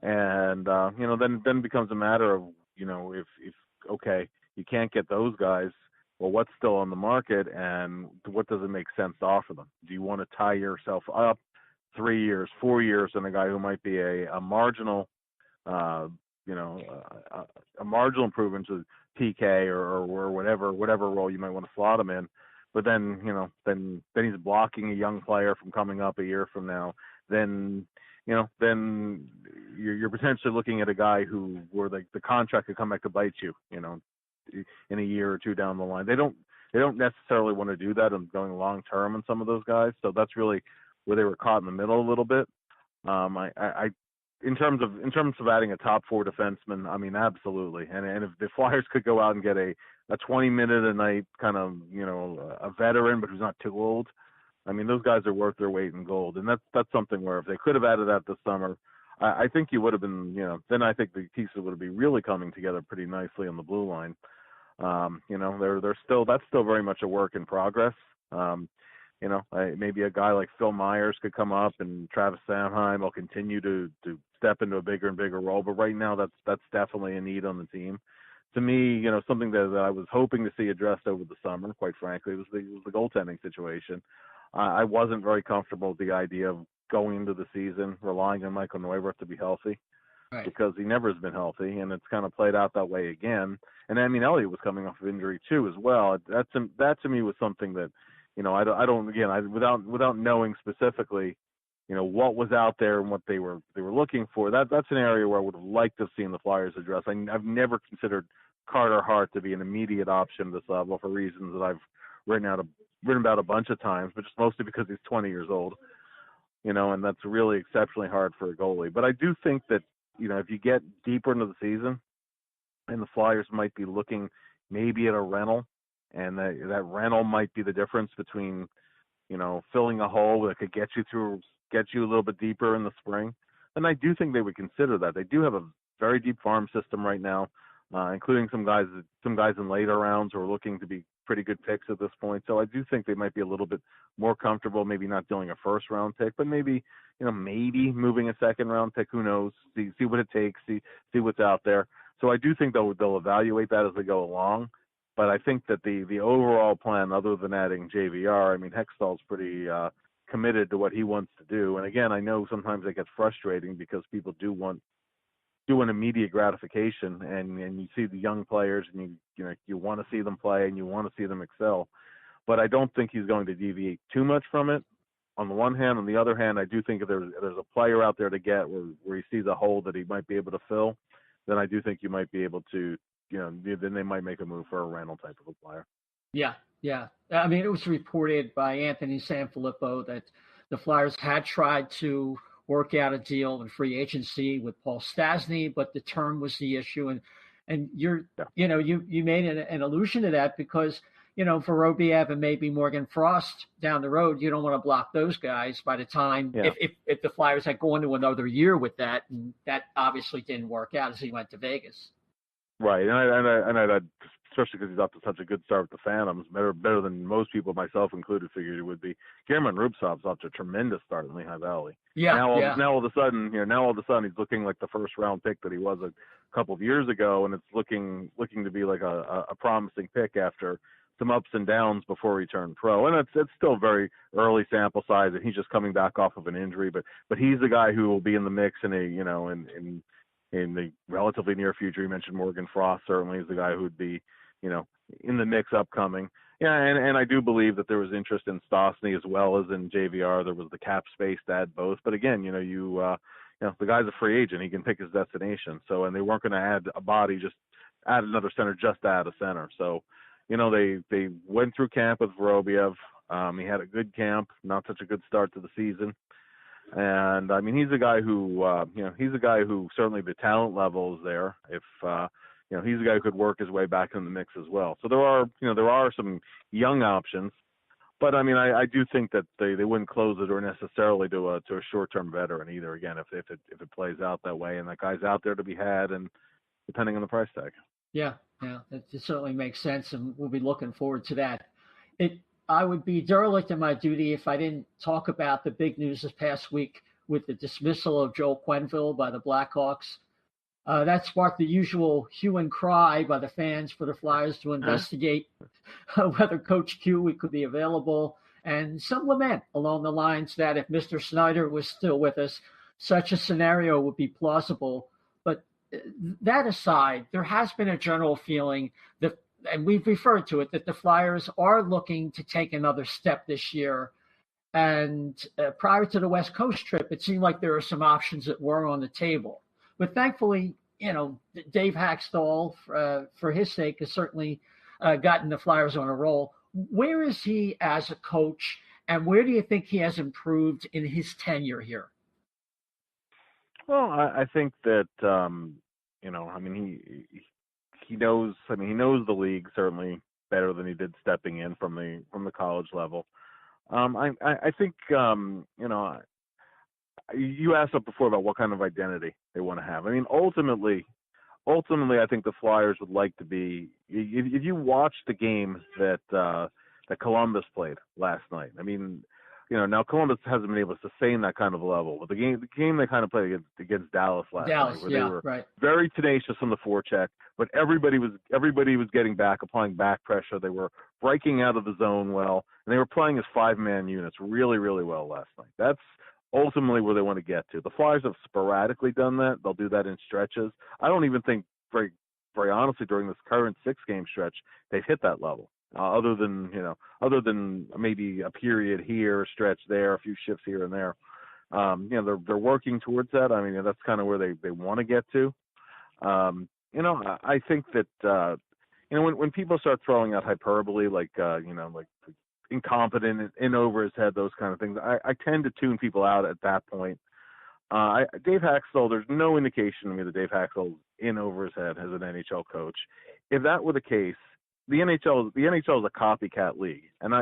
and then it becomes a matter of if okay, you can't get those guys. Well, what's still on the market, and what does it make sense to offer them? Do you want to tie yourself up 3 years, 4 years on a guy who might be a marginal, a marginal improvement to PK or whatever role you might want to slot him in, but then he's blocking a young player from coming up a year from now. Then you're potentially looking at a guy where the contract could come back to bite you, in a year or 2 down the line. They don't necessarily want to do that and going long term on some of those guys. So that's really where they were caught in the middle a little bit. In terms of adding a top 4 defenseman, I mean, absolutely. And if the Flyers could go out and get a 20-minute a night kind of, a veteran, but who's not too old, I mean, those guys are worth their weight in gold. And that's something where if they could have added that this summer, I think you would have been, then I think the pieces would be really coming together pretty nicely on the blue line. That's still very much a work in progress. Maybe a guy like Phil Myers could come up, and Travis Sanheim will continue to step into a bigger and bigger role. But right now, that's definitely a need on the team. To me, something that I was hoping to see addressed over the summer, quite frankly, was the goaltending situation. I wasn't very comfortable with the idea of going into the season relying on Michael Neuwirth to be healthy, because he never has been healthy, and it's kind of played out that way again. And I mean, Elliott was coming off of injury too as well. That to me was something that, without knowing specifically, what was out there and what they were looking for. That's an area where I would have liked to have seen the Flyers address. I've never considered Carter Hart to be an immediate option at this level for reasons that I've written about a bunch of times, but just mostly because he's 20 years old. And that's really exceptionally hard for a goalie. But I do think that, if you get deeper into the season and the Flyers might be looking maybe at a rental, and that rental might be the difference between, filling a hole that could get you a little bit deeper in the spring, then I do think they would consider that. They do have a very deep farm system right now, including some guys in later rounds who are looking to be pretty good picks at this point. So I do think they might be a little bit more comfortable, maybe not doing a first round pick, but maybe moving a second round pick. Who knows? See what it takes. See what's out there. So I do think they'll evaluate that as they go along. But I think that the overall plan, other than adding JVR, I mean, Hextall's pretty committed to what he wants to do. And again, I know sometimes it gets frustrating because people do want do an immediate gratification, and you see the young players, and you want to see them play, and you want to see them excel. But I don't think he's going to deviate too much from it. On the one hand, on the other hand, I do think if there's a player out there to get where he sees a hole that he might be able to fill, then I do think you might be able to, then they might make a move for a Randall type of a player. Yeah. I mean, it was reported by Anthony Sanfilippo that the Flyers had tried to work out a deal in free agency with Paul Stastny, but the term was the issue. And you made an allusion to that because, for Vorobiev and maybe Morgan Frost down the road, you don't want to block those guys by the time if the Flyers had gone to another year with that, and that obviously didn't work out as he went to Vegas. Right, and I especially because he's off to such a good start with the Phantoms, better than most people, myself included, figured it would be. German Rubtsov's off to a tremendous start in Lehigh Valley. Now all of a sudden he's looking like the first round pick that he was a couple of years ago, and it's looking to be like a promising pick after some ups and downs before he turned pro. And it's still very early sample size, and he's just coming back off of an injury, but he's the guy who will be in the mix in the relatively near future. You mentioned Morgan Frost certainly is the guy who would be, in the mix upcoming. Yeah, and I do believe that there was interest in Stastny as well as in JVR. There was the cap space to add both. But again, the guy's a free agent. He can pick his destination. So, and they weren't going to add a body, just add another center, just to add a center. So, they went through camp with Vorobiev. He had a good camp, not such a good start to the season. And I mean, he's a guy who certainly the talent level is there. If he's a guy who could work his way back in the mix as well. So there are some young options, but I mean, I do think that they wouldn't close the door necessarily to a short-term veteran either. Again, if it plays out that way and that guy's out there to be had, and depending on the price tag. Yeah, it certainly makes sense, and we'll be looking forward to that. I would be derelict in my duty if I didn't talk about the big news this past week with the dismissal of Joel Quenneville by the Blackhawks. That sparked the usual hue and cry by the fans for the Flyers to investigate whether Coach Q could be available, and some lament along the lines that if Mr. Snyder was still with us, such a scenario would be plausible. But that aside, there has been a general feeling that, and we've referred to it, that the Flyers are looking to take another step this year. And prior to the West Coast trip, it seemed like there were some options that were on the table. But thankfully, Dave Hextall, for his sake, has certainly gotten the Flyers on a roll. Where is he as a coach, and where do you think he has improved in his tenure here? Well, I think that he knows. I mean, he knows the league certainly better than he did stepping in from the college level. I think you asked up before about what kind of identity they want to have. I mean, ultimately, I think the Flyers would like to be. If you watch the game that Columbus played last night, I mean, now Columbus hasn't been able to sustain that kind of level. But the game they kind of played against Dallas last night, where they were very tenacious on the forecheck, but everybody was getting back, applying back pressure. They were breaking out of the zone well, and they were playing as 5-man units really, really well last night. That's ultimately where they want to get to. The Flyers have sporadically done that. They'll do that in stretches. I don't even think, very, very honestly, during this current 6-game stretch, they've hit that level. Other than maybe a period here, a stretch there, a few shifts here and there. They're working towards that. I mean, that's kind of where they want to get to. I think that when people start throwing out hyperbole like incompetent, in over his head, those kind of things, I tend to tune people out at that point. Dave Hextall, there's no indication to me that Dave Hextall is in over his head as an NHL coach. If that were the case, the NHL is a copycat league, and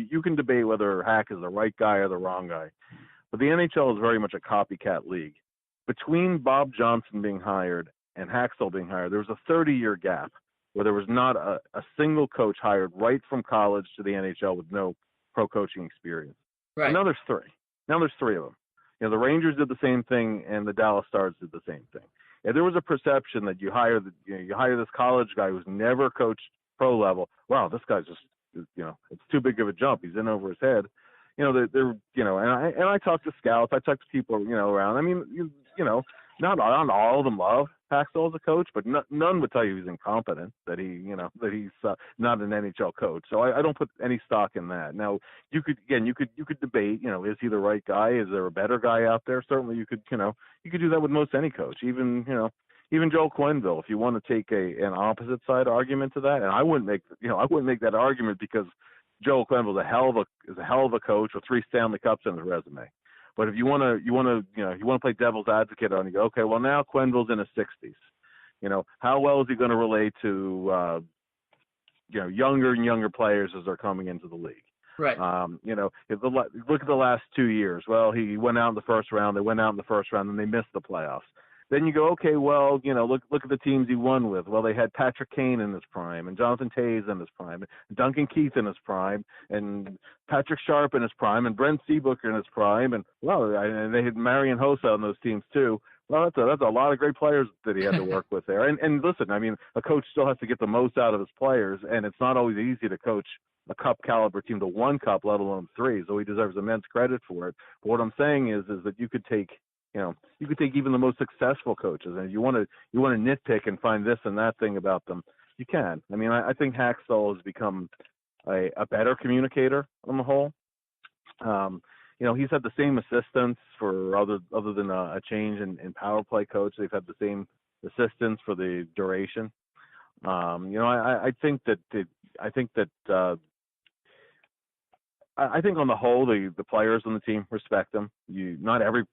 you can debate whether Hack is the right guy or the wrong guy, but the NHL is very much a copycat league. Between Bob Johnson being hired and Hextall being hired, there was a 30-year gap where there was not a single coach hired right from college to the NHL with no pro coaching experience. Right. And now there's three. Now there's three of them. The Rangers did the same thing, and the Dallas Stars did the same thing. If there was a perception that you hire this college guy who's never coached pro level, wow, this guy's just, it's too big of a jump. He's in over his head. And I talk to scouts, I talk to people, around. I mean, not all of them love Hextall as a coach, but none would tell you he's incompetent, that he's not an NHL coach. So I don't put any stock in that. Now, you could debate, is he the right guy? Is there a better guy out there? Certainly you could do that with most any coach, even Joel Quenneville, if you want to take an opposite side argument to that. And I wouldn't make that argument, because Joel Quenneville is a hell of a coach with 3 Stanley Cups on his resume. But if you want to play devil's advocate on, you go, okay, well, now Quenneville's in his 60s. How well is he going to relate to younger and younger players as they're coming into the league? Right. Look at the last 2 years. Well, he went out in the first round. They went out in the first round, and they missed the playoffs. Then you go, okay, well, look at the teams he won with. Well, they had Patrick Kane in his prime, and Jonathan Toews in his prime, and Duncan Keith in his prime, and Patrick Sharp in his prime, and Brent Seabooker in his prime, and and they had Marian Hossa on those teams too. Well, that's a lot of great players that he had to work with there. And listen, I mean, a coach still has to get the most out of his players, and it's not always easy to coach a cup caliber team to 1 cup, let alone 3. So he deserves immense credit for it. But what I'm saying is that you could take even the most successful coaches, and if you want to nitpick and find this and that thing about them, you can. I mean, I think Hextall has become a better communicator on the whole. He's had the same assistants for other than a change in power play coach. They've had the same assistants for the duration. I think on the whole, the players on the team respect him. Not every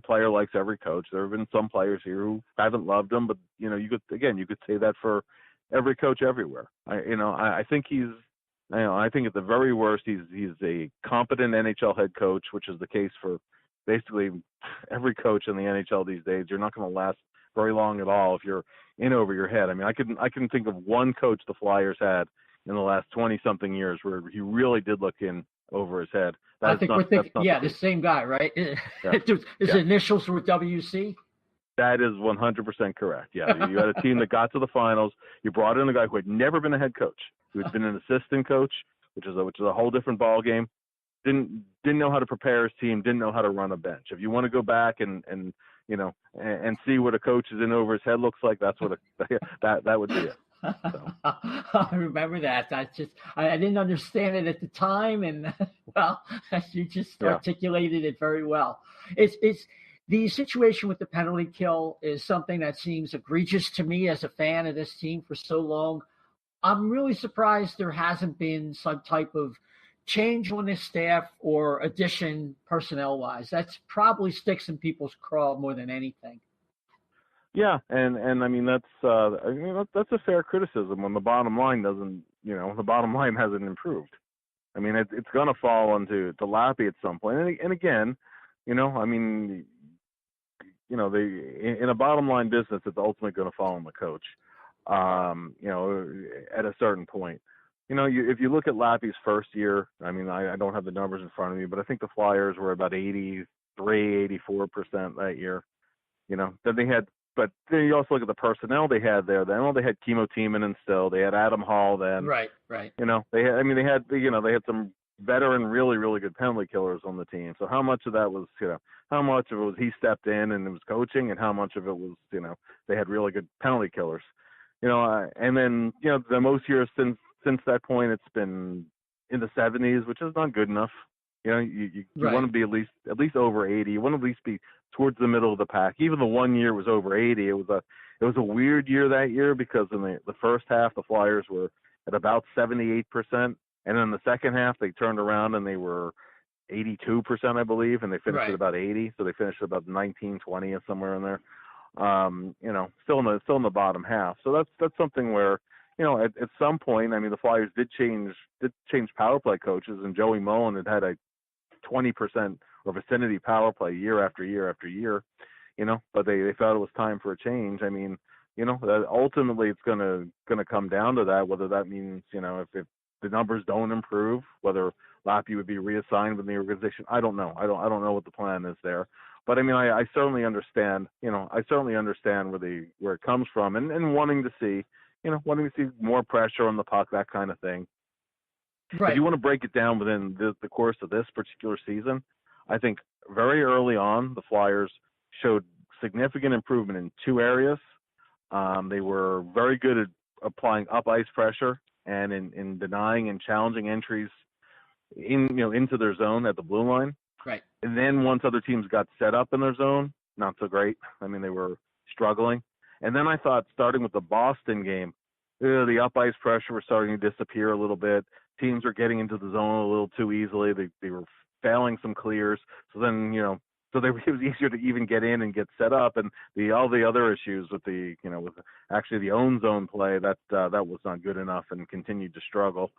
player likes every coach. There have been some players here who haven't loved him, but you could say that for every coach everywhere. I think I think at the very worst he's a competent NHL head coach, which is the case for basically every coach in the NHL these days. You're not going to last very long at all if you're in over your head. I mean, I can think of one coach the Flyers had in the last 20-something years where he really did look in over his head. The same guy, right? Yeah. His initials were WC. That is 100% correct. Yeah, you had a team that got to the finals. You brought in a guy who had never been a head coach, who had been an assistant coach, which is a whole different ball game. Didn't know how to prepare his team. Didn't know how to run a bench. If you want to go back and see what a coach is in over his head looks like, that's what that would be it. So. I remember that. I didn't understand it at the time, and well, you just articulated it very well. It's the situation with the penalty kill is something that seems egregious to me as a fan of this team for so long. I'm really surprised there hasn't been some type of change on this staff or addition personnel-wise. That's probably sticks in people's craw more than anything. Yeah, and I mean that's a fair criticism when the bottom line hasn't improved. I mean it's going to fall onto Lappy at some point. And again, in a bottom line business, it's ultimately going to fall on the coach. At a certain point, if you look at Lappy's first year, I mean I don't have the numbers in front of me, but I think the Flyers were about 84% that year. Then they had. But then you also look at the personnel they had there. Then they had Kimmo Timonen still. They had Adam Hall then. Right. They had some veteran, really, really good penalty killers on the team. So how much of that was, how much of it was he stepped in and it was coaching, and how much of it was, they had really good penalty killers. And then the most years since that point, it's been in the 70s, which is not good enough. You want to be at least over 80. You want to at least be towards the middle of the pack. Even the 1 year was over 80. It was a weird year that year, because in the first half the Flyers were at about 78%, and then the second half they turned around and they were 82%, I believe, and they finished at about 80. So they finished at about 19, 20 or somewhere in there. Still in the bottom half. So that's something where at some point, I mean, the Flyers did change power play coaches, and Joey Mullen had a 20% or vicinity power play year after year after year, but they felt it was time for a change. I mean, that ultimately it's gonna come down to that, whether that means, if the numbers don't improve, whether Lappy would be reassigned within the organization. I don't know. I don't know what the plan is there. But I mean, I certainly understand, where it comes from, and wanting to see more pressure on the puck, that kind of thing. Right. If you want to break it down within the course of this particular season, I think very early on the Flyers showed significant improvement in two areas. They were very good at applying up ice pressure and in denying and challenging entries into their zone at the blue line. Right. And then once other teams got set up in their zone, not so great. I mean, they were struggling. And then I thought, starting with the Boston game, the up ice pressure was starting to disappear a little bit. Teams were getting into the zone a little too easily. They were failing some clears. So then, it was easier to even get in and get set up. And all the other issues with with actually the own zone play, that was not good enough and continued to struggle.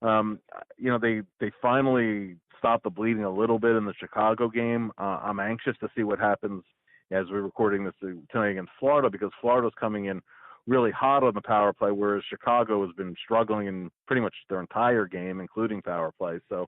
They finally stopped the bleeding a little bit in the Chicago game. I'm anxious to see what happens as we're recording this tonight against Florida, because Florida's coming in really hot on the power play, whereas Chicago has been struggling in pretty much their entire game, including power play. So,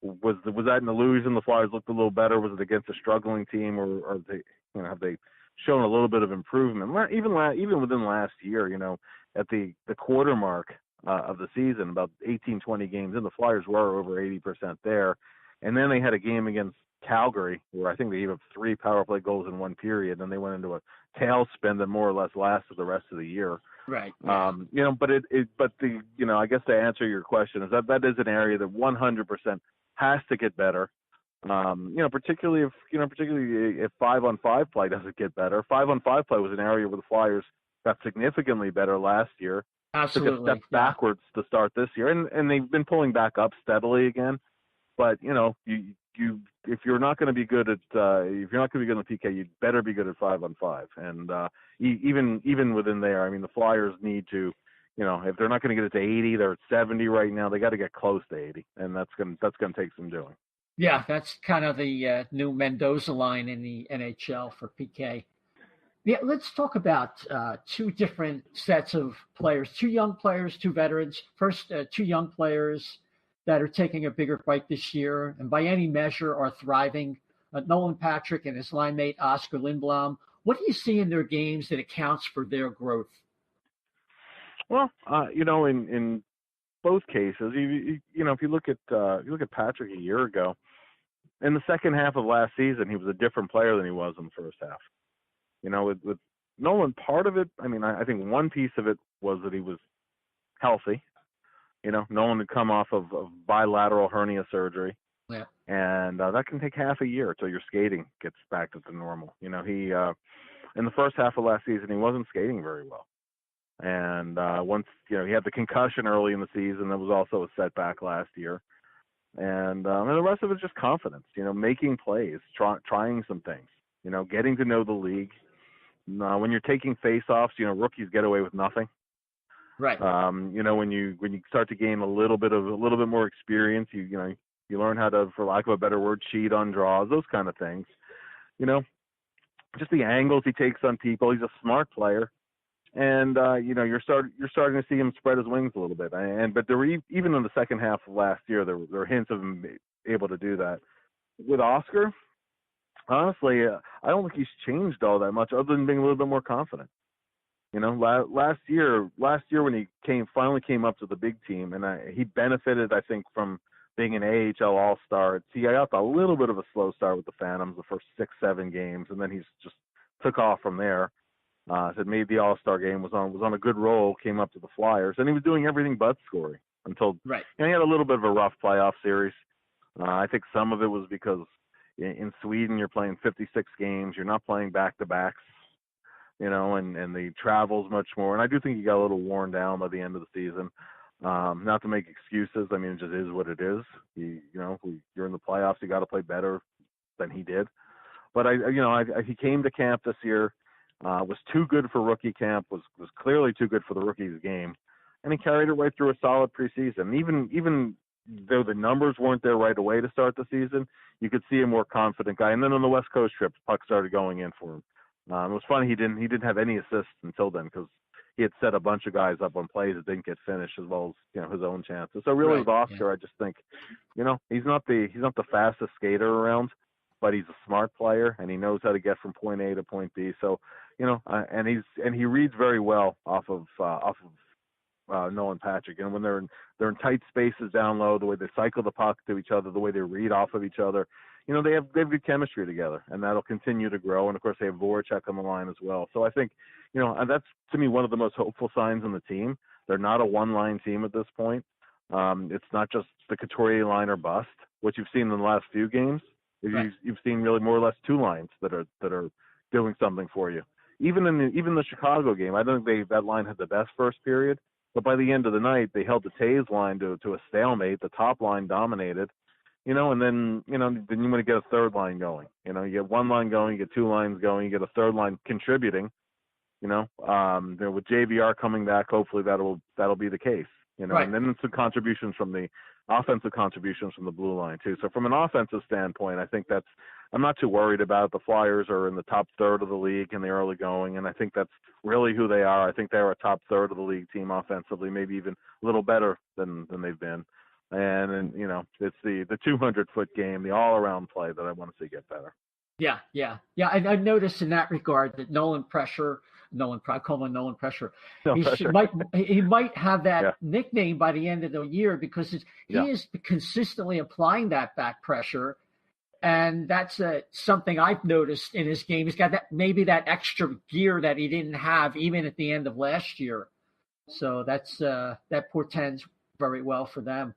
was that an illusion? The Flyers looked a little better. Was it against a struggling team, or they, have they shown a little bit of improvement? Even within last year, at the quarter mark of the season, about 18, 20 games in, the Flyers were over 80% there. And then they had a game against Calgary where I think they gave up 3 power play goals in one period, and they went into a tailspin that more or less lasted the rest of the year. Right. I guess to answer your question is that is an area that 100% has to get better. Particularly if 5-on-5 play doesn't get better. 5-on-5 play was an area where the Flyers got significantly better last year. Absolutely. Took a step backwards to start this year, and they've been pulling back up steadily again. But if you're not going to be good at in the PK, you'd better be good at 5-on-5. And even within there, I mean, the Flyers need to, if they're not going to get it to 80, they're at 70 right now. They got to get close to 80, and that's going to take some doing. Yeah, that's kind of the new Mendoza line in the NHL for PK. Yeah, let's talk about 2 different sets of players, 2 young players, 2 veterans. First, 2 young players that are taking a bigger bite this year and by any measure are thriving. Nolan Patrick and his line mate, Oscar Lindblom. What do you see in their games that accounts for their growth? Well, in both cases, if you look at Patrick a year ago, in the second half of last season, he was a different player than he was in the first half. With Nolan, part of it, I think one piece of it was that he was healthy. Nolan had come off of bilateral hernia surgery. Yeah. And that can take half a year until your skating gets back to the normal. He in the first half of last season, he wasn't skating very well. And once, he had the concussion early in the season, that was also a setback last year. And the rest of it's just confidence, making plays, trying some things, getting to know the league. When you're taking face-offs, rookies get away with nothing. Right. When you start to gain a little bit more experience, you learn how to, for lack of a better word, cheat on draws, those kind of things. Just the angles he takes on people. He's a smart player, and you're starting to see him spread his wings a little bit. But there were, even in the second half of last year, there were hints of him able to do that. With Oscar, honestly, I don't think he's changed all that much, other than being a little bit more confident. Last year when he finally came up to the big team, and he benefited, I think, from being an AHL All-Star. He got a little bit of a slow start with the Phantoms the first 6-7 games, and then he's just took off from there. Had made the All-Star game, was on a good roll, came up to the Flyers, and he was doing everything but scoring until right. And he had a little bit of a rough playoff series. I think some of it was because in Sweden you're playing 56 games, you're not playing back-to-backs. And the travel's much more. And I do think he got a little worn down by the end of the season. Not to make excuses. It just is what it is. You're in the playoffs. You got to play better than he did. But he came to camp this year. Was too good for rookie camp. Was clearly too good for the rookies game, and he carried it right through a solid preseason. Even though the numbers weren't there right away to start the season, you could see a more confident guy. And then on the West Coast trip, puck started going in for him. It was funny he didn't have any assists until then, because he had set a bunch of guys up on plays that didn't get finished, as well as his own chances. So really, with Oscar, I just think he's not the fastest skater around, but he's a smart player and he knows how to get from point A to point B. So and he reads very well off of Nolan Patrick. And when they're in tight spaces down low, the way they cycle the puck to each other, the way they read off of each other, they have good chemistry together, and that'll continue to grow. And of course, they have Voracek on the line as well. So I think, and that's to me one of the most hopeful signs on the team. They're not a one-line team at this point. It's not just the Couturier line or bust, which you've seen in the last few games. Right. You've seen really more or less two lines that are doing something for you. Even the Chicago game, I don't think that line had the best first period, but by the end of the night, they held the Taves line to a stalemate. The top line dominated, and then you want to get a third line going. You get one line going, you get two lines going, you get a third line contributing. With JVR coming back, hopefully that'll be the case. Right. And then some contributions from the offensive contributions from the blue line too. So from an offensive standpoint, I think I'm not too worried about. The Flyers are in the top third of the league in the early going, and I think that's really who they are. I think they're a top third of the league team offensively, maybe even a little better than they've been. And it's the 200-foot game, the all-around play that I want to see get better. Yeah. And I noticed in that regard that I call him Nolan Pressure. He might have that nickname by the end of the year because he is consistently applying that back pressure, and that's something I've noticed in his game. He's got that extra gear that he didn't have even at the end of last year. So that portends very well for them.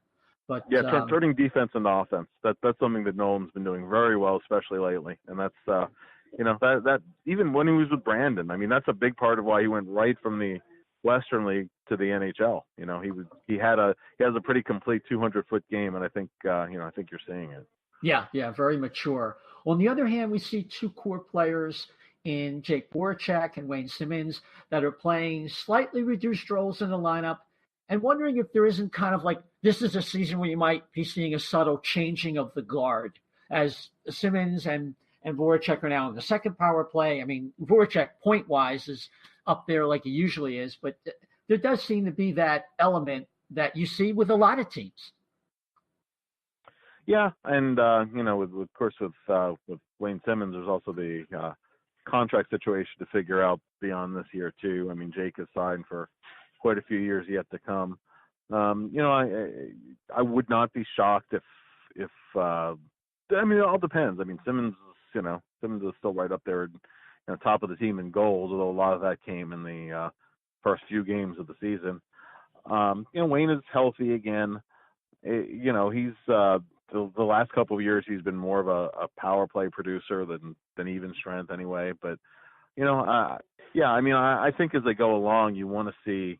But turning defense into offense. That's something that Nolan's been doing very well, especially lately. And that's that even when he was with Brandon, I mean, that's a big part of why he went right from the Western League to the NHL. He has a pretty complete 200-foot game, and I think you're seeing it. Yeah, very mature. On the other hand, we see two core players in Jake Voracek and Wayne Simmonds that are playing slightly reduced roles in the lineup, and wondering if there isn't kind of like this is a season where you might be seeing a subtle changing of the guard as Simmonds and Voracek are now in the second power play. I mean, Voracek point-wise is up there like he usually is, but there does seem to be that element that you see with a lot of teams. Yeah, and with Wayne Simmonds, there's also the contract situation to figure out beyond this year too. I mean, Jake is signed for quite a few years yet to come. I would not be shocked if it all depends. I mean, Simmonds is still right up there, top of the team in goals, although a lot of that came in the first few games of the season. Wayne is healthy again. He's the last couple of years he's been more of a power play producer than even strength anyway. But I think as they go along, you want to see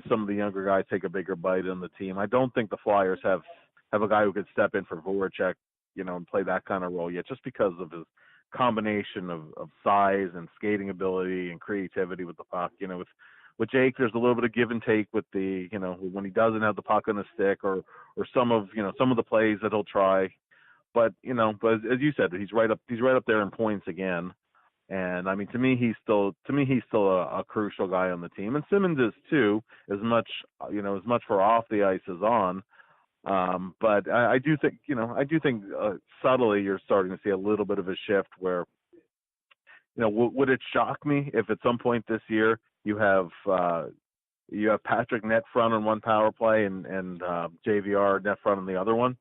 some of the younger guys take a bigger bite on the team. I don't think the Flyers have a guy who could step in for Voracek, and play that kind of role yet, just because of his combination of size and skating ability and creativity with the puck. With Jake, there's a little bit of give and take with the, when he doesn't have the puck on his stick or some of the plays that he'll try. But as you said, he's right up there in points again. And I mean, to me, he's still a crucial guy on the team. And Simmonds is too, as much for off the ice as on. But I do think subtly you're starting to see a little bit of a shift where, would it shock me if at some point this year you have Patrick net front on one power play and JVR net front on the other one?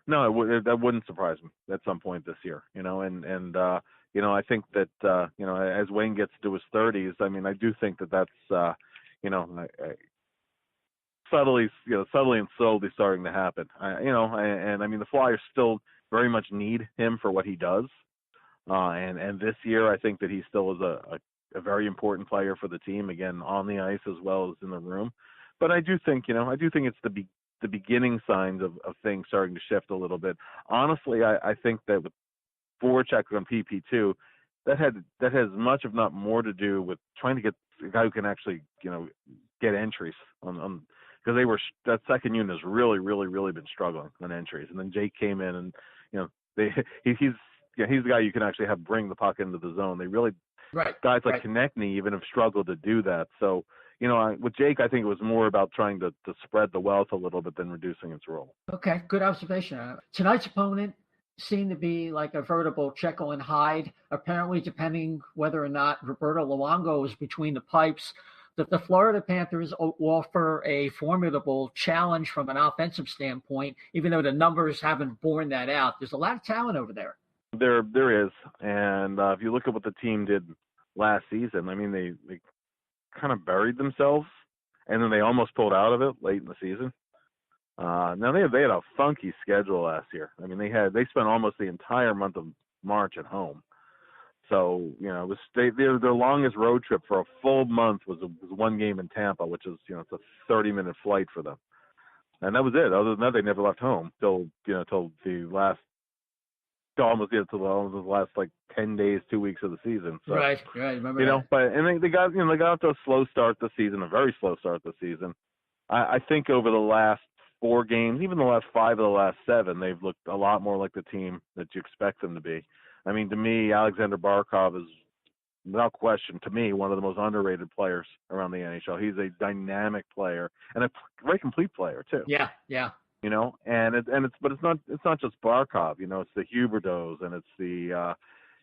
No, that wouldn't surprise me at some point this year, I think that, as Wayne gets to his 30s, I mean, I do think that's, subtly and slowly starting to happen. And I mean, the Flyers still very much need him for what he does. And this year, I think that he still is a very important player for the team, again, on the ice as well as in the room. But I do think it's the beginning signs of things starting to shift a little bit. Honestly, I think that with Voracek on PP2, that has much, if not more, to do with trying to get a guy who can actually, get entries on because that second unit has really, really, really been struggling on entries. And then Jake came in, and he's the guy you can actually have bring the puck into the zone. They really guys like Konechny even have struggled to do that. So with Jake, I think it was more about trying to spread the wealth a little bit than reducing its role. Okay, good observation. Tonight's opponent seemed to be like a veritable Jekyll and Hyde, apparently, depending whether or not Roberto Luongo is between the pipes. the Florida Panthers offer a formidable challenge from an offensive standpoint, even though the numbers haven't borne that out. There's a lot of talent over there. There is, and if you look at what the team did last season, I mean, they kind of buried themselves, and then they almost pulled out of it late in the season. Now they had a funky schedule last year. I mean, they spent almost the entire month of March at home. So, you know, their longest road trip for a full month was one game in Tampa, which is, you know, it's a 30-minute flight for them. And that was it. Other than that, they never left home till the last like 10 days, 2 weeks of the season. So, right. Remember you know, that. but and they got off to a slow start this season, a very slow start this season. I think over the last 4 games, even the last 5 of the last 7, they've looked a lot more like the team that you expect them to be. I mean, to me, Alexander Barkov is, without question, to me, one of the most underrated players around the NHL. He's a dynamic player and a very complete player too. Yeah. You know, it's not just Barkov. You know, it's the Huberdeaus and it's the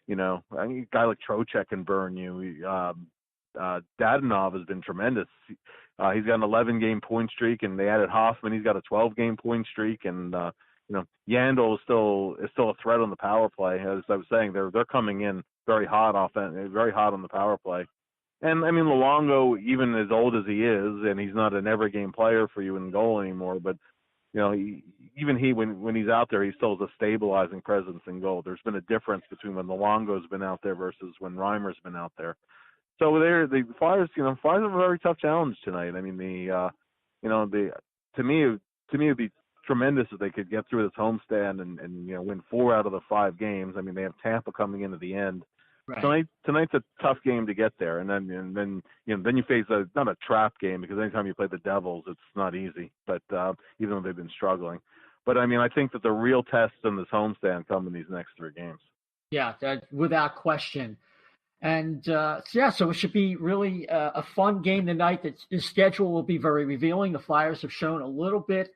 you know, I mean, a guy like Trocheck can burn you. Dadonov has been tremendous. He's got an 11-game point streak, and they added Hoffman. He's got a 12-game point streak, and you know, Yandel is still a threat on the power play. As I was saying, they're coming in very hot on the power play. And I mean, Luongo, even as old as he is, and he's not an every game player for you in goal anymore, but you know, when he's out there, he still has a stabilizing presence in goal. There's been a difference between when Luongo's been out there versus when Reimer's been out there. So the Flyers, you know, have a very tough challenge tonight. I mean, to me it'd be tremendous if they could get through this homestand and you know, win 4 out of the 5 games. I mean, they have Tampa coming into the end. Right. Tonight's a tough game to get there, and then you face not a trap game, because anytime you play the Devils, it's not easy. But even though they've been struggling, but I mean, I think that the real tests in this homestand come in these next 3 games. Yeah, without question. And so it should be really a fun game tonight. The schedule will be very revealing. The Flyers have shown a little bit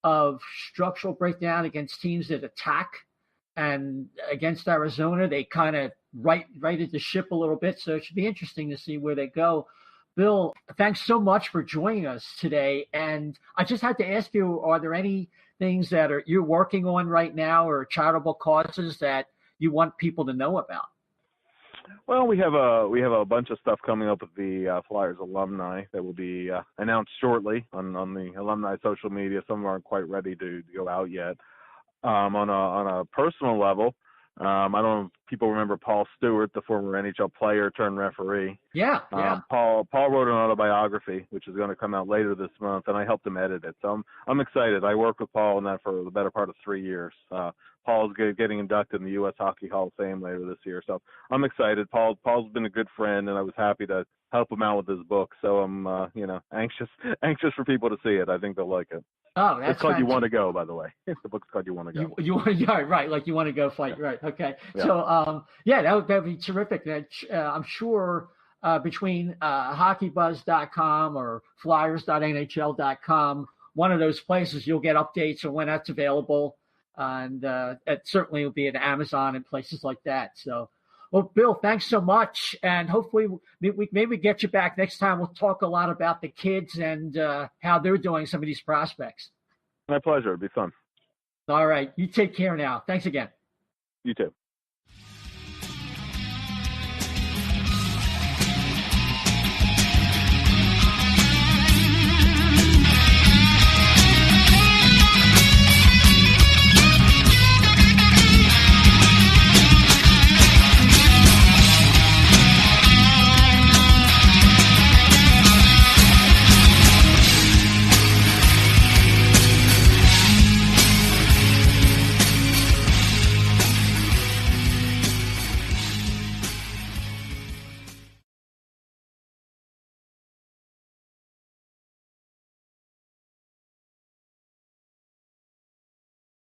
of structural breakdown against teams that attack, and against Arizona, they kind of righted the ship a little bit. So it should be interesting to see where they go. Bill, thanks so much for joining us today. And I just had to ask you, are there any things that you're working on right now, or charitable causes that you want people to know about? Well, we have a bunch of stuff coming up with the Flyers alumni that will be announced shortly on the alumni social media. Some aren't quite ready to go out yet. On a personal level, I don't know if people remember Paul Stewart, the former NHL player turned referee. Yeah. Paul wrote an autobiography, which is going to come out later this month, and I helped him edit it. So I'm excited. I worked with Paul on that for the better part of 3 years. Paul's getting inducted in the U.S. Hockey Hall of Fame later this year, so I'm excited. Paul's been a good friend, and I was happy to help him out with his book. So I'm anxious for people to see it. I think they'll like it. Oh, that's it's called You Want to Go, by the way. The book's called You Want to Go. You want to go, right? Like you want to go fight, yeah. Right? Okay. Yeah. So, that would be terrific. I'm sure between hockeybuzz.com or flyers.nhl.com, one of those places, you'll get updates on when that's available, and it certainly will be at Amazon and places like that. So, well, Bill, thanks so much, and hopefully we maybe get you back next time. We'll talk a lot about the kids and how they're doing, some of these prospects. My pleasure. It'd be fun. All right. You take care now. Thanks again. You too.